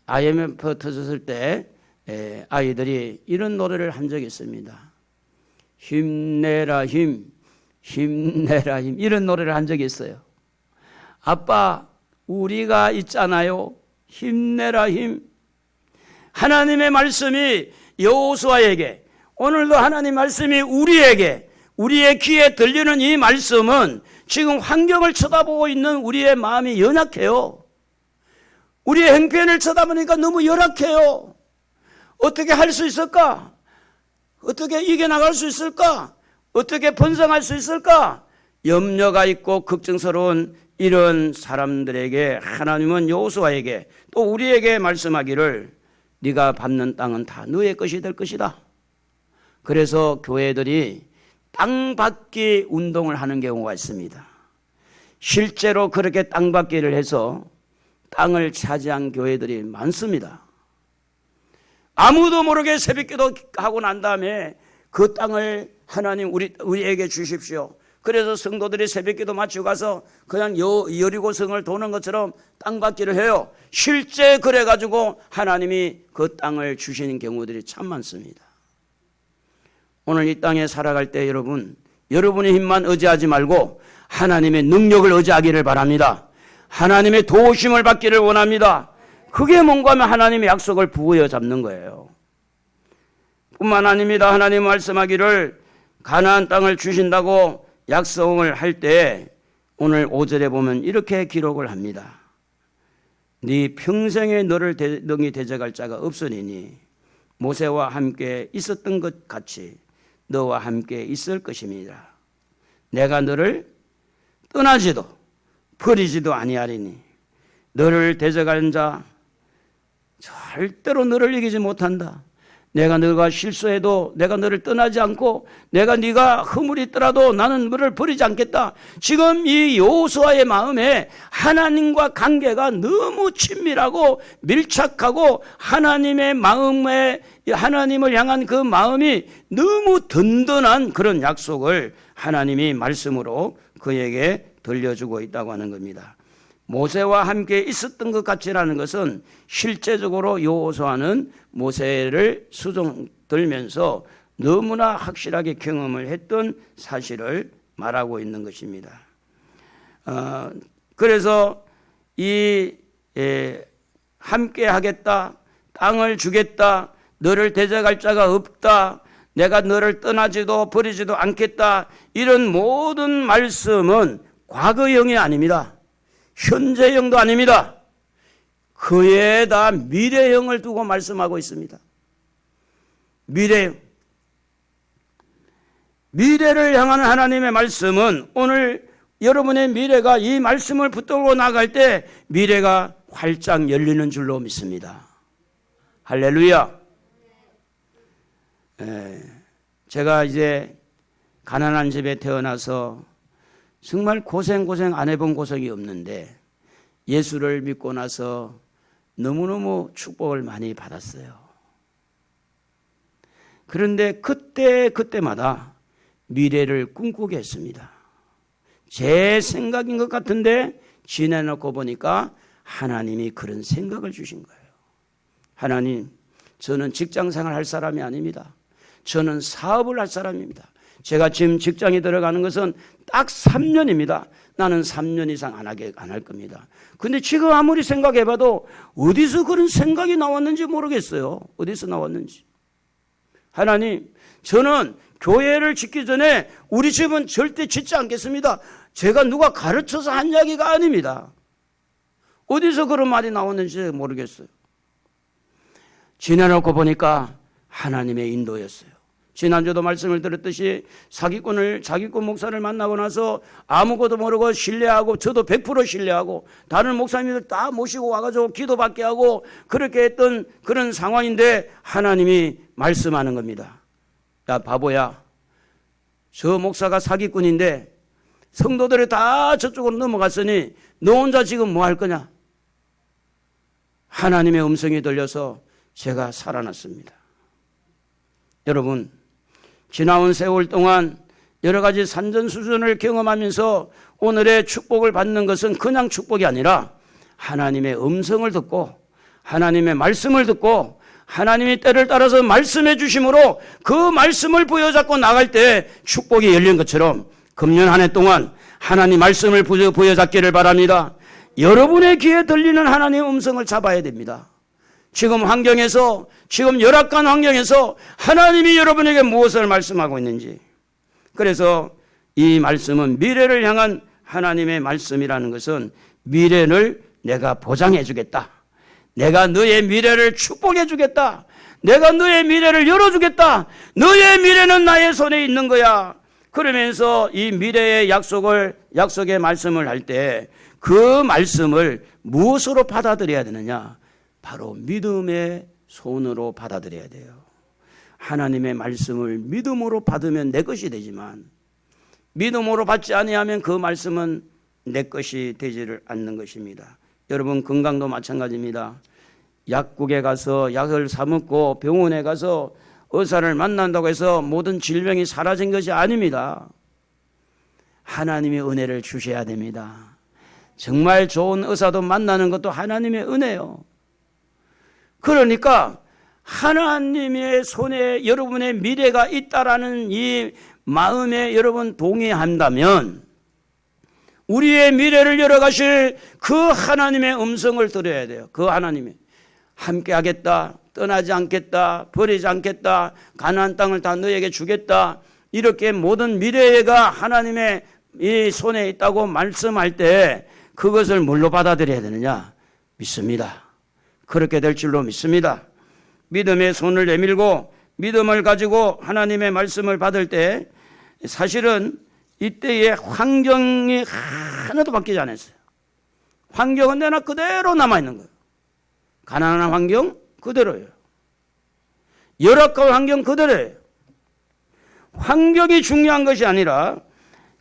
S1: IMF 터졌을 때 아이들이 이런 노래를 한 적이 있습니다. 힘내라 힘, 힘내라 힘, 이런 노래를 한 적이 있어요. 아빠 우리가 있잖아요. 힘내라 힘. 하나님의 말씀이 여호수아에게, 오늘도 하나님 말씀이 우리에게, 우리의 귀에 들리는 이 말씀은 지금 환경을 쳐다보고 있는 우리의 마음이 연약해요. 우리의 형편을 쳐다보니까 너무 열악해요. 어떻게 할 수 있을까? 어떻게 이겨나갈 수 있을까? 어떻게 번성할 수 있을까? 염려가 있고 걱정스러운 이런 사람들에게 하나님은 여호수아에게 또 우리에게 말씀하기를 네가 밟는 땅은 다 너의 것이 될 것이다. 그래서 교회들이 땅 받기 운동을 하는 경우가 있습니다. 실제로 그렇게 땅 받기를 해서 땅을 차지한 교회들이 많습니다. 아무도 모르게 새벽기도 하고 난 다음에 그 땅을 하나님 우리에게 주십시오. 그래서 성도들이 새벽기도 마치고 가서 그냥 여리고성을 도는 것처럼 땅 받기를 해요. 실제 그래가지고 하나님이 그 땅을 주시는 경우들이 참 많습니다. 오늘 이 땅에 살아갈 때 여러분 여러분의 힘만 의지하지 말고 하나님의 능력을 의지하기를 바랍니다. 하나님의 도우심을 받기를 원합니다. 그게 뭔가 하면 하나님의 약속을 부여 잡는 거예요. 뿐만 아닙니다. 하나님 말씀하기를 가나안 땅을 주신다고 약속을 할 때 오늘 5절에 보면 이렇게 기록을 합니다. 네 평생에 너를 능히 대적할 자가 없으리니 모세와 함께 있었던 것 같이 너와 함께 있을 것입니다. 내가 너를 떠나지도 버리지도 아니하리니 너를 대적하는 자 절대로 너를 이기지 못한다. 너가 실수해도 내가 너를 떠나지 않고 네가 허물이 있더라도 나는 너를 버리지 않겠다. 지금 이 여호수아의 마음에 하나님과 관계가 너무 친밀하고 밀착하고 하나님의 마음에 하나님을 향한 그 마음이 너무 든든한 그런 약속을 하나님이 말씀으로 그에게 들려주고 있다고 하는 겁니다. 모세와 함께 있었던 것 같이라는 것은 실제적으로 여호수아는 모세를 수종 들면서 너무나 확실하게 경험을 했던 사실을 말하고 있는 것입니다. 그래서 함께 하겠다, 땅을 주겠다, 너를 대적할 자가 없다, 내가 너를 떠나지도 버리지도 않겠다, 이런 모든 말씀은 과거형이 아닙니다. 현재형도 아닙니다. 그에다 미래형을 두고 말씀하고 있습니다. 미래형. 미래를 향한 하나님의 말씀은 오늘 여러분의 미래가 이 말씀을 붙들고 나갈 때 미래가 활짝 열리는 줄로 믿습니다. 할렐루야. 제가 이제 가난한 집에 태어나서 정말 고생 안 해본 고생이 없는데 예수를 믿고 나서 너무너무 축복을 많이 받았어요. 그런데 그때마다 미래를 꿈꾸게 했습니다. 제 생각인 것 같은데 지내놓고 보니까 하나님이 그런 생각을 주신 거예요. 하나님, 저는 직장생활 할 사람이 아닙니다. 저는 사업을 할 사람입니다. 제가 지금 직장에 들어가는 것은 딱 3년입니다. 나는 3년 이상 안 할 겁니다. 근데 지금 아무리 생각해봐도 어디서 그런 생각이 나왔는지 모르겠어요. 어디서 나왔는지. 하나님, 저는 교회를 짓기 전에 우리 집은 절대 짓지 않겠습니다. 제가 누가 가르쳐서 한 이야기가 아닙니다. 어디서 그런 말이 나왔는지 모르겠어요. 지내놓고 보니까 하나님의 인도였어요. 지난주도 말씀을 드렸듯이 사기꾼 목사를 만나고 나서 아무것도 모르고 신뢰하고 저도 100% 신뢰하고 다른 목사님들 다 모시고 와가지고 기도받게 하고 그렇게 했던 그런 상황인데 하나님이 말씀하는 겁니다. 야 바보야, 저 목사가 사기꾼인데 성도들이 다 저쪽으로 넘어갔으니 너 혼자 지금 뭐 할 거냐? 하나님의 음성이 들려서 제가 살아났습니다. 여러분, 지나온 세월 동안 여러 가지 산전수전을 경험하면서 오늘의 축복을 받는 것은 그냥 축복이 아니라 하나님의 음성을 듣고 하나님의 말씀을 듣고 하나님이 때를 따라서 말씀해 주심으로 그 말씀을 부여잡고 나갈 때 축복이 열린 것처럼 금년 한 해 동안 하나님 말씀을 부여잡기를 바랍니다. 여러분의 귀에 들리는 하나님의 음성을 잡아야 됩니다. 지금 환경에서, 지금 열악한 환경에서 하나님이 여러분에게 무엇을 말씀하고 있는지. 그래서 이 말씀은 미래를 향한 하나님의 말씀이라는 것은 미래를 내가 보장해 주겠다. 내가 너의 미래를 축복해 주겠다. 내가 너의 미래를 열어주겠다. 너의 미래는 나의 손에 있는 거야. 그러면서 이 미래의 약속의 말씀을 할 때 그 말씀을 무엇으로 받아들여야 되느냐? 바로 믿음의 손으로 받아들여야 돼요. 하나님의 말씀을 믿음으로 받으면 내 것이 되지만 믿음으로 받지 아니하면 그 말씀은 내 것이 되지를 않는 것입니다. 여러분, 건강도 마찬가지입니다. 약국에 가서 약을 사 먹고 병원에 가서 의사를 만난다고 해서 모든 질병이 사라진 것이 아닙니다. 하나님의 은혜를 주셔야 됩니다. 정말 좋은 의사도 만나는 것도 하나님의 은혜요. 그러니까 하나님의 손에 여러분의 미래가 있다라는 이 마음에 여러분 동의한다면 우리의 미래를 열어가실 그 하나님의 음성을 들어야 돼요. 그 하나님이 함께 하겠다, 떠나지 않겠다, 버리지 않겠다, 가나안 땅을 다 너에게 주겠다, 이렇게 모든 미래가 하나님의 이 손에 있다고 말씀할 때 그것을 뭘로 받아들여야 되느냐? 믿습니다. 그렇게 될 줄로 믿습니다. 믿음의 손을 내밀고 믿음을 가지고 하나님의 말씀을 받을 때 사실은 이때의 환경이 하나도 바뀌지 않았어요. 환경은 내나 그대로 남아있는 거예요. 가난한 환경 그대로예요. 열악한 환경 그대로예요. 환경이 중요한 것이 아니라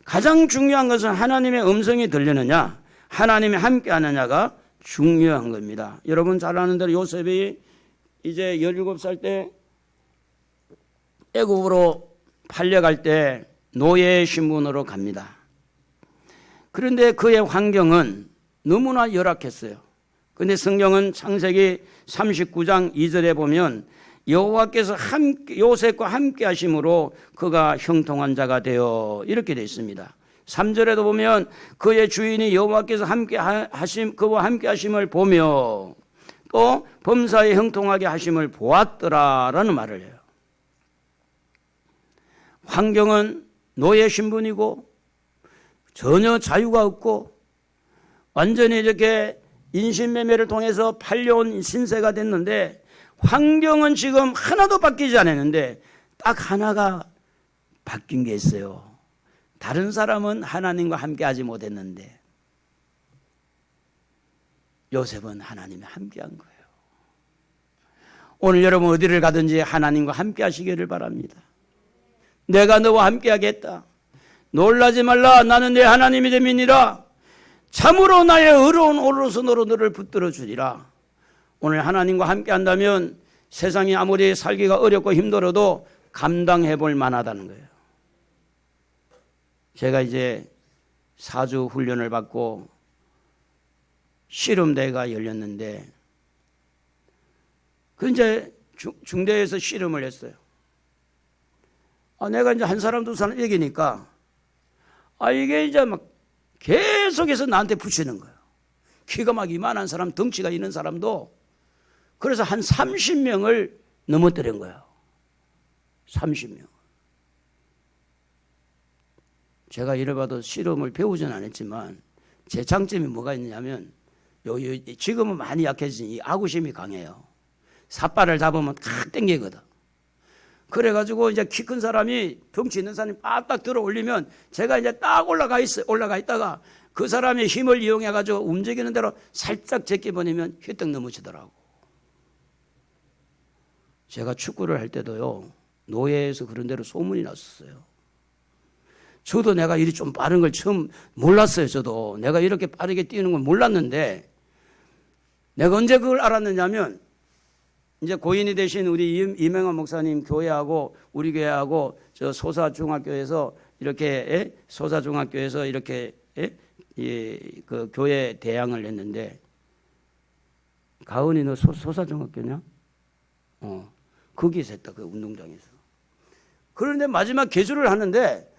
S1: 가장 중요한 것은 하나님의 음성이 들리느냐, 하나님이 함께 하느냐가 중요한 겁니다. 여러분 잘 아는 대로 요셉이 이제 17살 때 애굽으로 팔려갈 때 노예 신분으로 갑니다. 그런데 그의 환경은 너무나 열악했어요. 그런데 성경은 창세기 39장 2절에 보면 여호와께서 요셉과 함께 하심으로 그가 형통한 자가 되어 이렇게 되어 있습니다. 3절에도 보면 그의 주인이 여호와께서 그와 함께 하심을 보며 또 범사에 형통하게 하심을 보았더라라는 말을 해요. 환경은 노예 신분이고 전혀 자유가 없고 완전히 이렇게 인신매매를 통해서 팔려온 신세가 됐는데 환경은 지금 하나도 바뀌지 않았는데 딱 하나가 바뀐 게 있어요. 다른 사람은 하나님과 함께 하지 못했는데 요셉은 하나님과 함께 한 거예요. 오늘 여러분 어디를 가든지 하나님과 함께 하시기를 바랍니다. 내가 너와 함께 하겠다. 놀라지 말라. 나는 내 하나님이 됨이니라. 참으로 나의 의로운 오른손으로 너를 붙들어 주리라. 오늘 하나님과 함께 한다면 세상이 아무리 살기가 어렵고 힘들어도 감당해 볼 만하다는 거예요. 제가 이제 4주 훈련을 받고 씨름대회가 열렸는데 그 이제 중대에서 씨름을 했어요. 내가 이제 한 사람 두 사람 이기니까 이게 이제 막 계속해서 나한테 붙이는 거예요. 키가 막 이만한 사람, 덩치가 있는 사람도 그래서 한 30명을 넘어뜨린 거예요. 30명. 제가 이래봐도 씨름을 배우지는 않았지만 제 장점이 뭐가 있냐면 지금은 많이 약해진 이 아구심이 강해요. 삿발을 잡으면 탁 당기거든. 그래가지고 이제 키 큰 사람이 덩치 있는 사람이 빡딱 들어 올리면 제가 이제 딱 올라가 있다가 그 사람의 힘을 이용해가지고 움직이는 대로 살짝 제껴버리면 휘떡 넘어지더라고. 제가 축구를 할 때도요, 노예에서 그런 대로 소문이 났었어요. 저도 내가 일이 좀 빠른 걸 처음 몰랐어요. 저도 내가 이렇게 빠르게 뛰는 걸 몰랐는데 내가 언제 그걸 알았느냐면 이제 고인이 되신 우리 이명환 목사님 교회하고 우리 교회하고 저 소사중학교에서 이렇게 소사중학교에서 이렇게 그 교회 대항을 했는데 가은이 너 소사중학교냐? 거기서 했다. 그 운동장에서. 그런데 마지막 개주를 하는데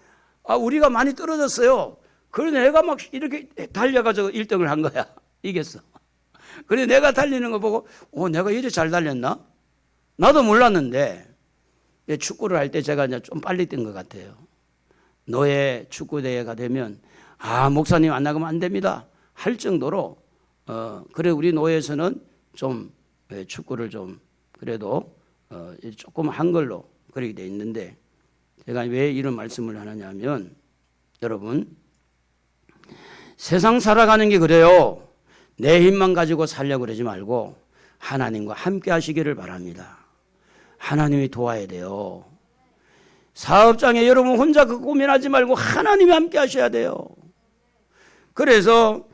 S1: 우리가 많이 떨어졌어요. 그런데 내가 막 이렇게 달려가지고 1등을 한 거야. 이겼어. 그래 내가 달리는 거 보고 내가 이렇게 잘 달렸나? 나도 몰랐는데 축구를 할 때 제가 이제 좀 빨리 뛴 것 같아요. 노예 축구대회가 되면 목사님 안 나가면 안 됩니다 할 정도로 그래 우리 노예에서는 좀 축구를 좀 그래도 조금 한 걸로 그렇게 돼 있는데 제가 왜 이런 말씀을 하느냐면 여러분 세상 살아가는 게 그래요. 내 힘만 가지고 살려고 그러지 말고 하나님과 함께 하시기를 바랍니다. 하나님이 도와야 돼요. 사업장에 여러분 혼자 그 고민하지 말고 하나님이 함께 하셔야 돼요. 그래서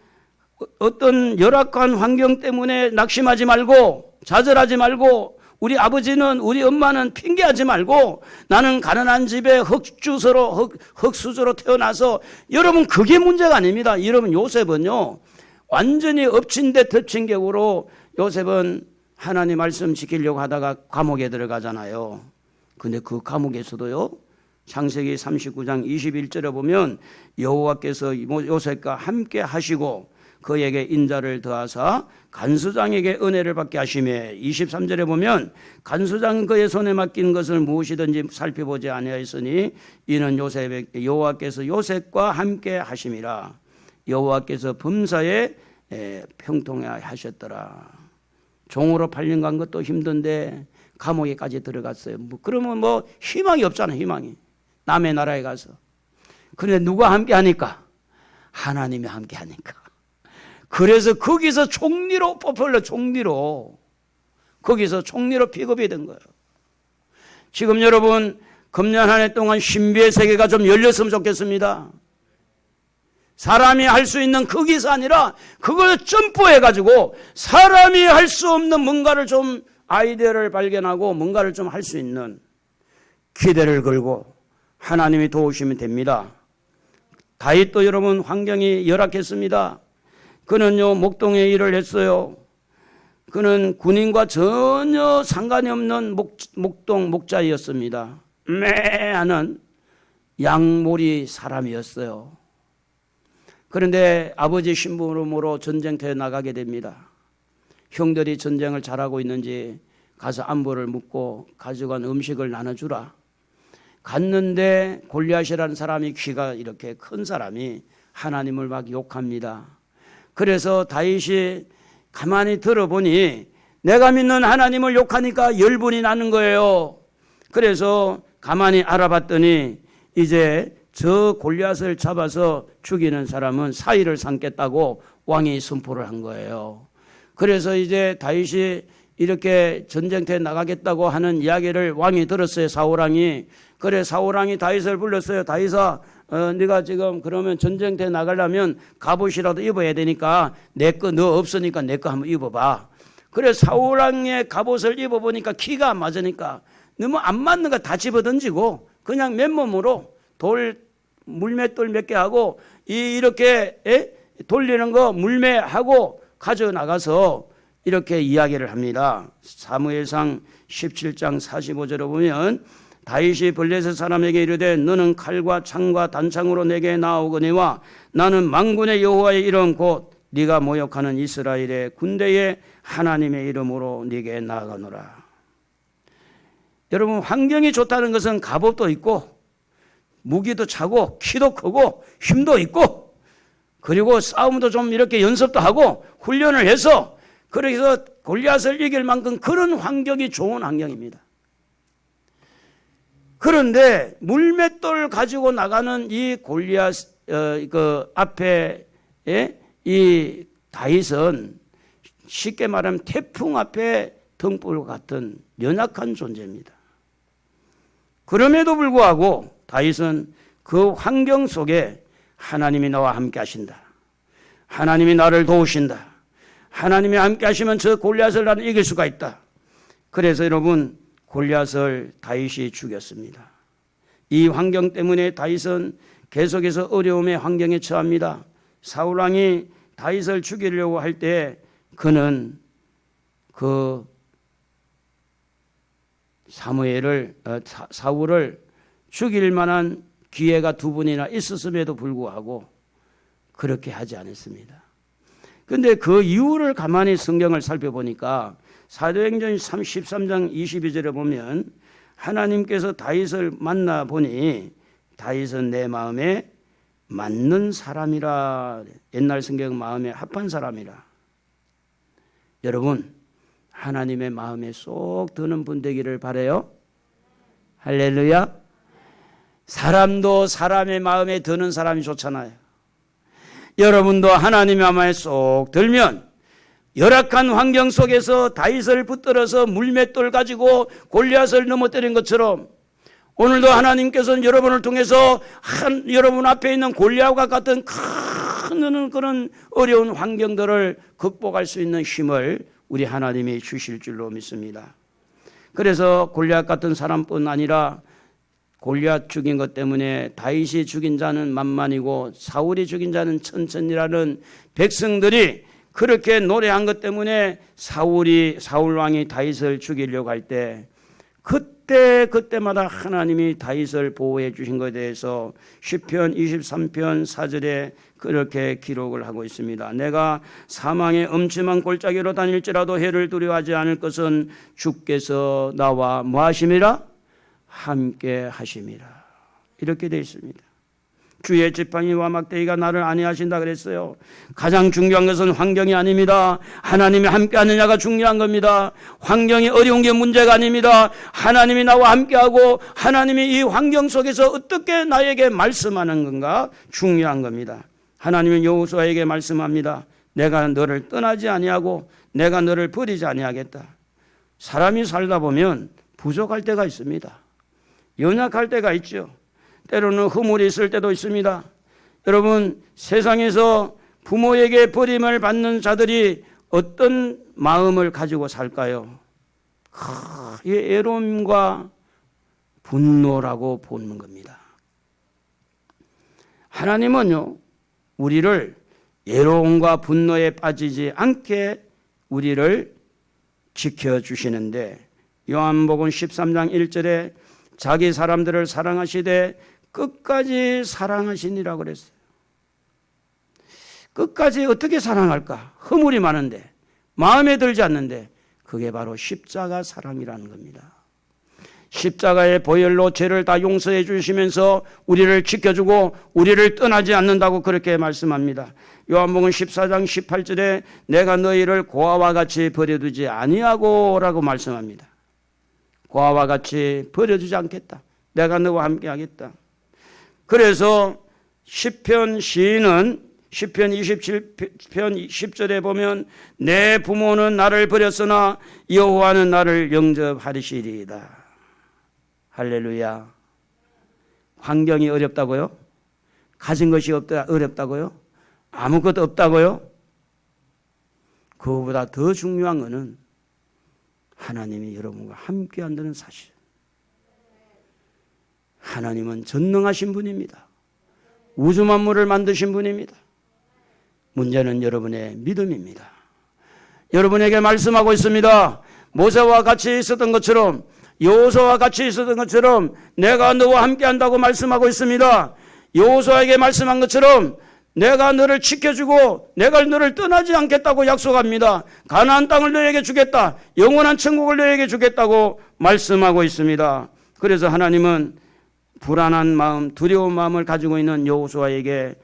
S1: 어떤 열악한 환경 때문에 낙심하지 말고 좌절하지 말고 우리 아버지는 우리 엄마는 핑계하지 말고 나는 가난한 집에 흙수저로 태어나서 여러분 그게 문제가 아닙니다. 여러분 요셉은요 완전히 엎친 데 덮친 격으로 요셉은 하나님 말씀 지키려고 하다가 감옥에 들어가잖아요. 근데 그 감옥에서도요 창세기 39장 21절에 보면 여호와께서 요셉과 함께 하시고 그에게 인자를 더하사 간수장에게 은혜를 받게 하시매 23절에 보면 간수장은 그의 손에 맡긴 것을 무엇이든지 살펴보지 아니하였으니 이는 여호와께서 요셉과 함께 하심이라. 여호와께서 범사에 평통해 하셨더라. 종으로 팔린 간 것도 힘든데 감옥에까지 들어갔어요. 그러면 희망이 없잖아요. 희망이. 남의 나라에 가서. 그런데 누가 함께 하니까? 하나님이 함께 하니까. 그래서 거기서 총리로 뽑혔어요. 총리로. 거기서 총리로 픽업이 된 거예요. 지금 여러분 금년 한 해 동안 신비의 세계가 좀 열렸으면 좋겠습니다. 사람이 할 수 있는 거기서 아니라 그걸 점프해가지고 사람이 할 수 없는 뭔가를 좀 아이디어를 발견하고 뭔가를 좀 할 수 있는 기대를 걸고 하나님이 도우시면 됩니다. 다윗도 여러분 환경이 열악했습니다. 그는요 목동에 일을 했어요. 그는 군인과 전혀 상관이 없는 목동 목자였습니다. 매하는 양몰이 사람이었어요. 그런데 아버지 심부름으로 전쟁터에 나가게 됩니다. 형들이 전쟁을 잘하고 있는지 가서 안부를 묻고 가져간 음식을 나눠주라. 갔는데 골리앗이라는 사람이 키가 이렇게 큰 사람이 하나님을 막 욕합니다. 그래서 다윗이 가만히 들어보니 내가 믿는 하나님을 욕하니까 열분이 나는 거예요. 그래서 가만히 알아봤더니 이제 저 골리앗을 잡아서 죽이는 사람은 사의를 삼겠다고 왕이 선포를 한 거예요. 그래서 이제 다윗이 이렇게 전쟁터에 나가겠다고 하는 이야기를 왕이 들었어요. 사울왕이. 그래 사울왕이 다윗을 불렀어요. 다윗아 네가 지금 그러면 전쟁터에 나가려면 갑옷이라도 입어야 되니까 내 거 너 없으니까 내 거 한번 입어봐. 그래 사울왕의 갑옷을 입어보니까 키가 안 맞으니까 너무 안 맞는 거 다 집어던지고 그냥 맨몸으로 물맷돌 몇 개 하고 이렇게 돌리는 거 물매하고 가져나가서 이렇게 이야기를 합니다. 사무엘상 17장 45절에 보면 다윗이 블레셋 사람에게 이르되 너는 칼과 창과 단창으로 내게 나오거니와 나는 만군의 여호와의 이름 곧 네가 모욕하는 이스라엘의 군대의 하나님의 이름으로 네게 나아가노라. 여러분 환경이 좋다는 것은 갑옷도 있고 무기도 차고 키도 크고 힘도 있고 그리고 싸움도 좀 이렇게 연습도 하고 훈련을 해서 그래서 골리앗을 이길 만큼 그런 환경이 좋은 환경입니다. 그런데 물맷돌 가지고 나가는 이 골리앗 그 앞에 이 다윗은 쉽게 말하면 태풍 앞에 등불 같은 연약한 존재입니다. 그럼에도 불구하고 다윗은 그 환경 속에 하나님이 나와 함께 하신다. 하나님이 나를 도우신다. 하나님이 함께 하시면 저 골리앗을 나는 이길 수가 있다. 그래서 여러분 골리앗을 다윗이 죽였습니다. 이 환경 때문에 다윗은 계속해서 어려움의 환경에 처합니다. 사울왕이 다윗을 죽이려고 할 때 그는 그 사울을 죽일 만한 기회가 두 번이나 있었음에도 불구하고 그렇게 하지 않았습니다. 그런데 그 이유를 가만히 성경을 살펴보니까 사도행전 13장 22절에 보면 하나님께서 다윗을 만나보니 다윗은 내 마음에 맞는 사람이라. 옛날 성경 마음에 합한 사람이라. 여러분 하나님의 마음에 쏙 드는 분 되기를 바라요. 할렐루야. 사람도 사람의 마음에 드는 사람이 좋잖아요. 여러분도 하나님의 마음에 쏙 들면 열악한 환경 속에서 다윗을 붙들어서 물맷돌 가지고 골리앗을 넘어뜨린 것처럼 오늘도 하나님께서는 여러분을 통해서 여러분 앞에 있는 골리앗과 같은 큰 그런 어려운 환경들을 극복할 수 있는 힘을 우리 하나님이 주실 줄로 믿습니다. 그래서 골리앗 같은 사람뿐 아니라 골리앗 죽인 것 때문에 다윗이 죽인 자는 만만이고 사울이 죽인 자는 천천이라는 백성들이 그렇게 노래한 것 때문에 사울 왕이 다윗을 죽이려고 할 때 그때마다 하나님이 다윗을 보호해 주신 것에 대해서 시편 23편 4절에 그렇게 기록을 하고 있습니다. 내가 사망의 엄침한 골짜기로 다닐지라도 해를 두려워하지 않을 것은 주께서 나와 뭐하심이라? 함께 하심이라. 이렇게 되어 있습니다. 주의 지팡이와 막대기가 나를 안위하신다 그랬어요. 가장 중요한 것은 환경이 아닙니다. 하나님이 함께 하느냐가 중요한 겁니다. 환경이 어려운 게 문제가 아닙니다. 하나님이 나와 함께하고 하나님이 이 환경 속에서 어떻게 나에게 말씀하는 건가 중요한 겁니다. 하나님은 여호수아에게 말씀합니다. 내가 너를 떠나지 아니하고 내가 너를 버리지 아니하겠다. 사람이 살다 보면 부족할 때가 있습니다. 연약할 때가 있죠. 때로는 허물이 있을 때도 있습니다. 여러분, 세상에서 부모에게 버림을 받는 자들이 어떤 마음을 가지고 살까요? 이 애로움과 분노라고 보는 겁니다. 하나님은요, 우리를 애로움과 분노에 빠지지 않게 우리를 지켜주시는데, 요한복음 13장 1절에 자기 사람들을 사랑하시되 끝까지 사랑하시니라고 그랬어요. 끝까지 어떻게 사랑할까? 허물이 많은데, 마음에 들지 않는데, 그게 바로 십자가 사랑이라는 겁니다. 십자가의 보혈로 죄를 다 용서해 주시면서 우리를 지켜주고 우리를 떠나지 않는다고 그렇게 말씀합니다. 요한복음 14장 18절에 내가 너희를 고아와 같이 버려두지 아니하고 라고 말씀합니다. 고아와 같이 버려두지 않겠다. 내가 너와 함께 하겠다. 그래서 시편 시인은 시편 27편 10절에 보면 내 부모는 나를 버렸으나 여호와는 나를 영접하시리이다. 할렐루야. 환경이 어렵다고요? 가진 것이 어렵다고요? 아무것도 없다고요? 그거보다 더 중요한 것은 하나님이 여러분과 함께 한다는 사실. 하나님은 전능하신 분입니다. 우주 만물을 만드신 분입니다. 문제는 여러분의 믿음입니다. 여러분에게 말씀하고 있습니다. 모세와 같이 있었던 것처럼, 여호수아와 같이 있었던 것처럼 내가 너와 함께 한다고 말씀하고 있습니다. 여호수아에게 말씀한 것처럼 내가 너를 지켜주고 내가 너를 떠나지 않겠다고 약속합니다. 가나안 땅을 너에게 주겠다. 영원한 천국을 너에게 주겠다고 말씀하고 있습니다. 그래서 하나님은 불안한 마음, 두려운 마음을 가지고 있는 여호수아에게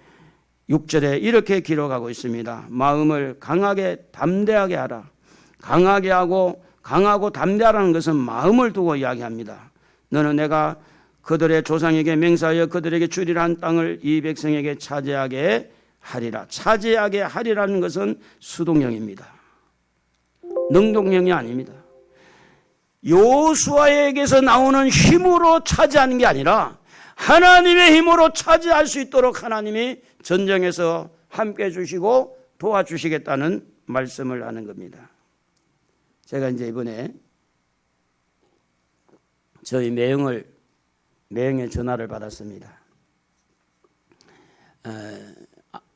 S1: 6절에 이렇게 기록하고 있습니다. 마음을 강하게 담대하게 하라. 강하고 담대하라는 것은 마음을 두고 이야기합니다. 너는 내가 그들의 조상에게 맹세하여 그들에게 주리라 한 땅을 이 백성에게 차지하게 하리라. 차지하게 하리라는 것은 수동형입니다. 능동형이 아닙니다. 여호수아에게서 나오는 힘으로 차지하는 게 아니라 하나님의 힘으로 차지할 수 있도록 하나님이 전쟁에서 함께 해주시고 도와주시겠다는 말씀을 하는 겁니다. 제가 이제 이번에 저희 매형의 전화를 받았습니다.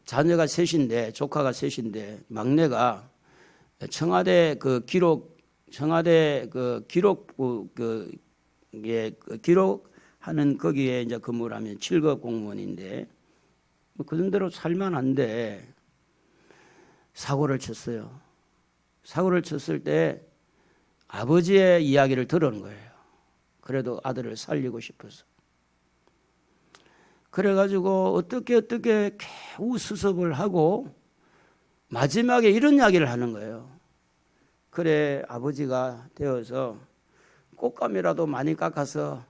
S1: 자녀가 셋인데, 조카가 셋인데, 막내가 청와대 기록부 기록하는 거기에 이제 근무를 하면 7급 공무원인데, 그 정도로 살만한데, 사고를 쳤어요. 사고를 쳤을 때 아버지의 이야기를 들은 거예요. 그래도 아들을 살리고 싶어서. 그래가지고 어떻게 겨우 수습을 하고 마지막에 이런 이야기를 하는 거예요. 그래, 아버지가 되어서 꽃감이라도 많이 깎아서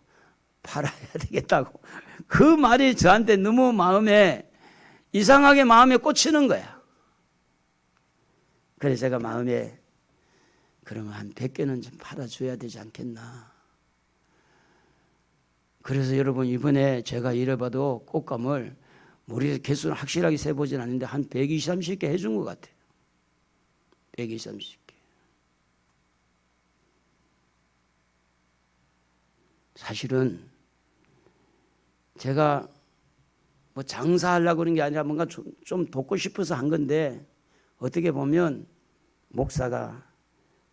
S1: 팔아야 되겠다고. 그 말이 저한테 너무 이상하게 마음에 꽂히는 거야. 그래서 제가 마음에 그러면 한 100개는 좀 팔아줘야 되지 않겠나. 그래서 여러분 이번에 제가 이래봐도 꽃감을 우리 개수는 확실하게 세보진 않는데 한 120, 30개 해준 것 같아요. 120, 30개. 사실은 제가 뭐 장사하려고 그런 게 아니라 뭔가 좀 돕고 싶어서 한 건데 어떻게 보면 목사가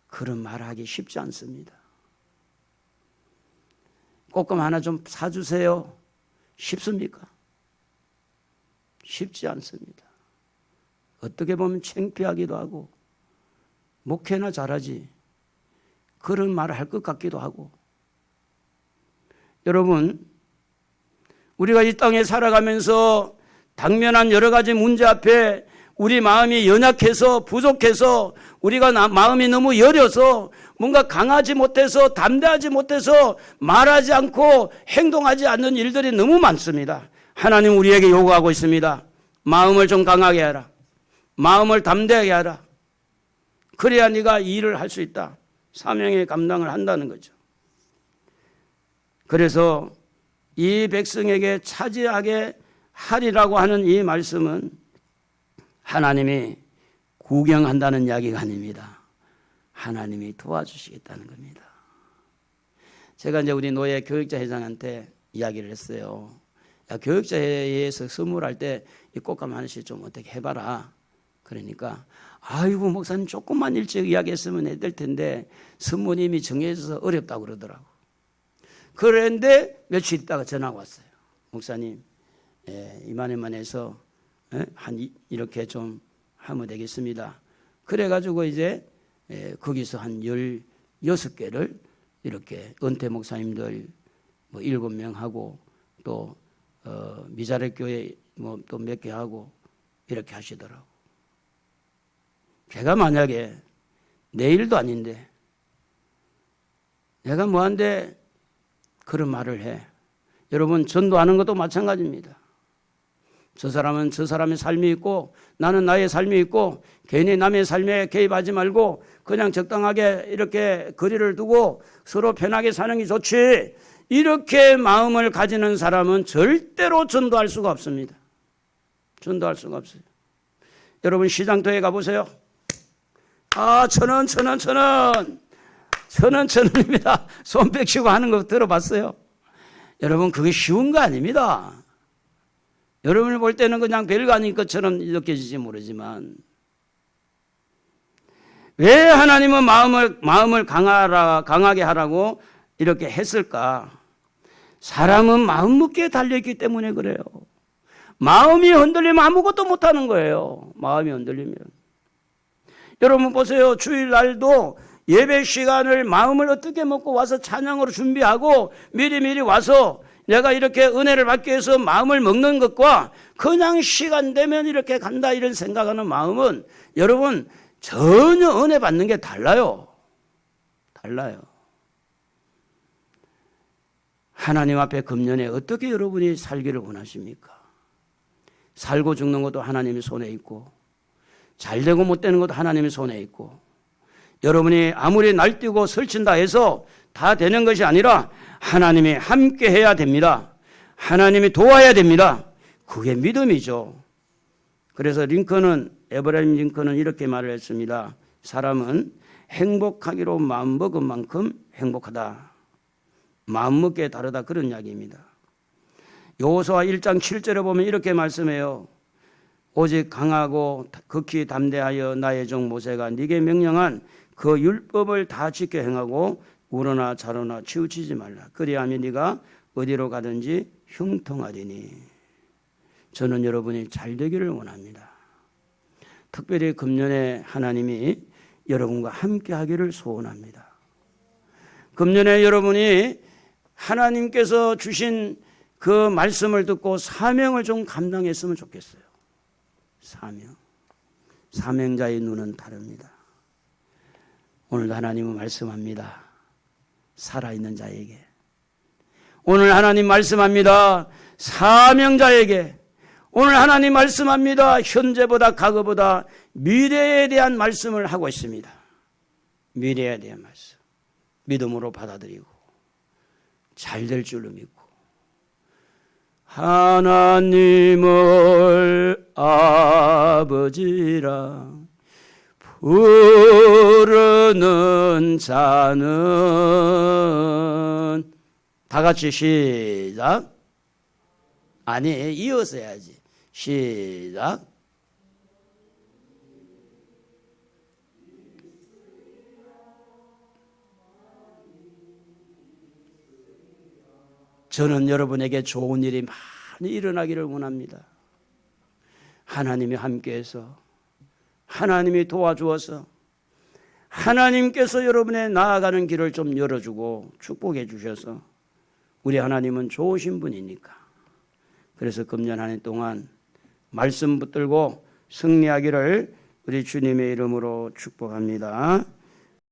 S1: 그런 말하기 쉽지 않습니다. 꽃감 하나 좀 사주세요. 쉽습니까? 쉽지 않습니다. 어떻게 보면 창피하기도 하고 목회나 잘하지 그런 말을 할 것 같기도 하고. 여러분, 우리가 이 땅에 살아가면서 당면한 여러 가지 문제 앞에 우리 마음이 연약해서 부족해서 우리가 마음이 너무 여려서 뭔가 강하지 못해서 담대하지 못해서 말하지 않고 행동하지 않는 일들이 너무 많습니다. 하나님 우리에게 요구하고 있습니다. 마음을 좀 강하게 하라. 마음을 담대하게 하라. 그래야 네가 이 일을 할 수 있다. 사명의 감당을 한다는 거죠. 그래서 이 백성에게 차지하게 하리라고 하는 이 말씀은 하나님이 구경한다는 이야기가 아닙니다. 하나님이 도와주시겠다는 겁니다. 제가 이제 우리 노예 교육자 회장한테 이야기를 했어요. 야, 교육자 회의에서 선물할 때 이 꽃감 하나씩 좀 어떻게 해봐라. 그러니까 아이고 목사님 조금만 일찍 이야기했으면 해될 텐데 선모님이 정해져서 어렵다고 그러더라고. 그런데 며칠 있다가 전화가 왔어요. 목사님 이만해만 해서 한 이렇게 좀 하면 되겠습니다. 그래가지고 이제 거기서 한 16개를 이렇게 은퇴 목사님들 뭐 7명 하고 또 미자렉 교회 뭐 또 몇 개 하고 이렇게 하시더라고. 제가 만약에 내 일도 아닌데 내가 뭐한데 그런 말을 해. 여러분 전도하는 것도 마찬가지입니다. 저 사람은 저 사람의 삶이 있고 나는 나의 삶이 있고 괜히 남의 삶에 개입하지 말고 그냥 적당하게 이렇게 거리를 두고 서로 편하게 사는 게 좋지. 이렇게 마음을 가지는 사람은 절대로 전도할 수가 없습니다. 전도할 수가 없어요. 여러분 시장터에 가보세요. 아, 1,000원, 1,000원, 1,000원. 1,000원, 1,000원입니다. 손 빽치고 하는 거 들어봤어요? 여러분 그게 쉬운 거 아닙니다. 여러분이 볼 때는 그냥 별거 아닌 것처럼 느껴질지 모르지만 왜 하나님은 마음을 강하게 하라고 이렇게 했을까? 사람은 마음 먹기에 달려있기 때문에 그래요. 마음이 흔들리면 아무것도 못하는 거예요. 마음이 흔들리면. 여러분 보세요. 주일날도 예배 시간을 마음을 어떻게 먹고 와서 찬양으로 준비하고 미리 와서 내가 이렇게 은혜를 받기 위해서 마음을 먹는 것과 그냥 시간 되면 이렇게 간다 이런 생각하는 마음은 여러분 전혀 은혜 받는 게 달라요. 달라요. 하나님 앞에 금년에 어떻게 여러분이 살기를 원하십니까? 살고 죽는 것도 하나님의 손에 있고 잘되고 못되는 것도 하나님의 손에 있고 여러분이 아무리 날뛰고 설친다 해서 다 되는 것이 아니라 하나님이 함께 해야 됩니다. 하나님이 도와야 됩니다. 그게 믿음이죠. 그래서 에브라임 링컨은 이렇게 말을 했습니다. 사람은 행복하기로 마음먹은 만큼 행복하다. 마음먹기에 다르다 그런 이야기입니다. 여호수아 1장 7절에 보면 이렇게 말씀해요. 오직 강하고 극히 담대하여 나의 종 모세가 네게 명령한 그 율법을 다 지켜 행하고 우러나 좌로나 치우치지 말라. 그리하면 네가 어디로 가든지 형통하리니. 저는 여러분이 잘 되기를 원합니다. 특별히 금년에 하나님이 여러분과 함께 하기를 소원합니다. 금년에 여러분이 하나님께서 주신 그 말씀을 듣고 사명을 좀 감당했으면 좋겠어요. 사명자의 눈은 다릅니다. 오늘도 하나님은 말씀합니다. 살아있는 자에게. 오늘 하나님 말씀합니다. 사명자에게. 오늘 하나님 말씀합니다. 현재보다 과거보다 미래에 대한 말씀을 하고 있습니다. 미래에 대한 말씀. 믿음으로 받아들이고 잘 될 줄로 믿고 하나님을 아버지라 부르는 자는 다 같이 시작. 아니 이어서 해야지. 시작. 저는 여러분에게 좋은 일이 많이 일어나기를 원합니다. 하나님이 함께해서, 하나님이 도와주어서, 하나님께서 여러분의 나아가는 길을 좀 열어주고 축복해 주셔서, 우리 하나님은 좋으신 분이니까. 그래서 금년 한 해 동안 말씀 붙들고 승리하기를 우리 주님의 이름으로 축복합니다.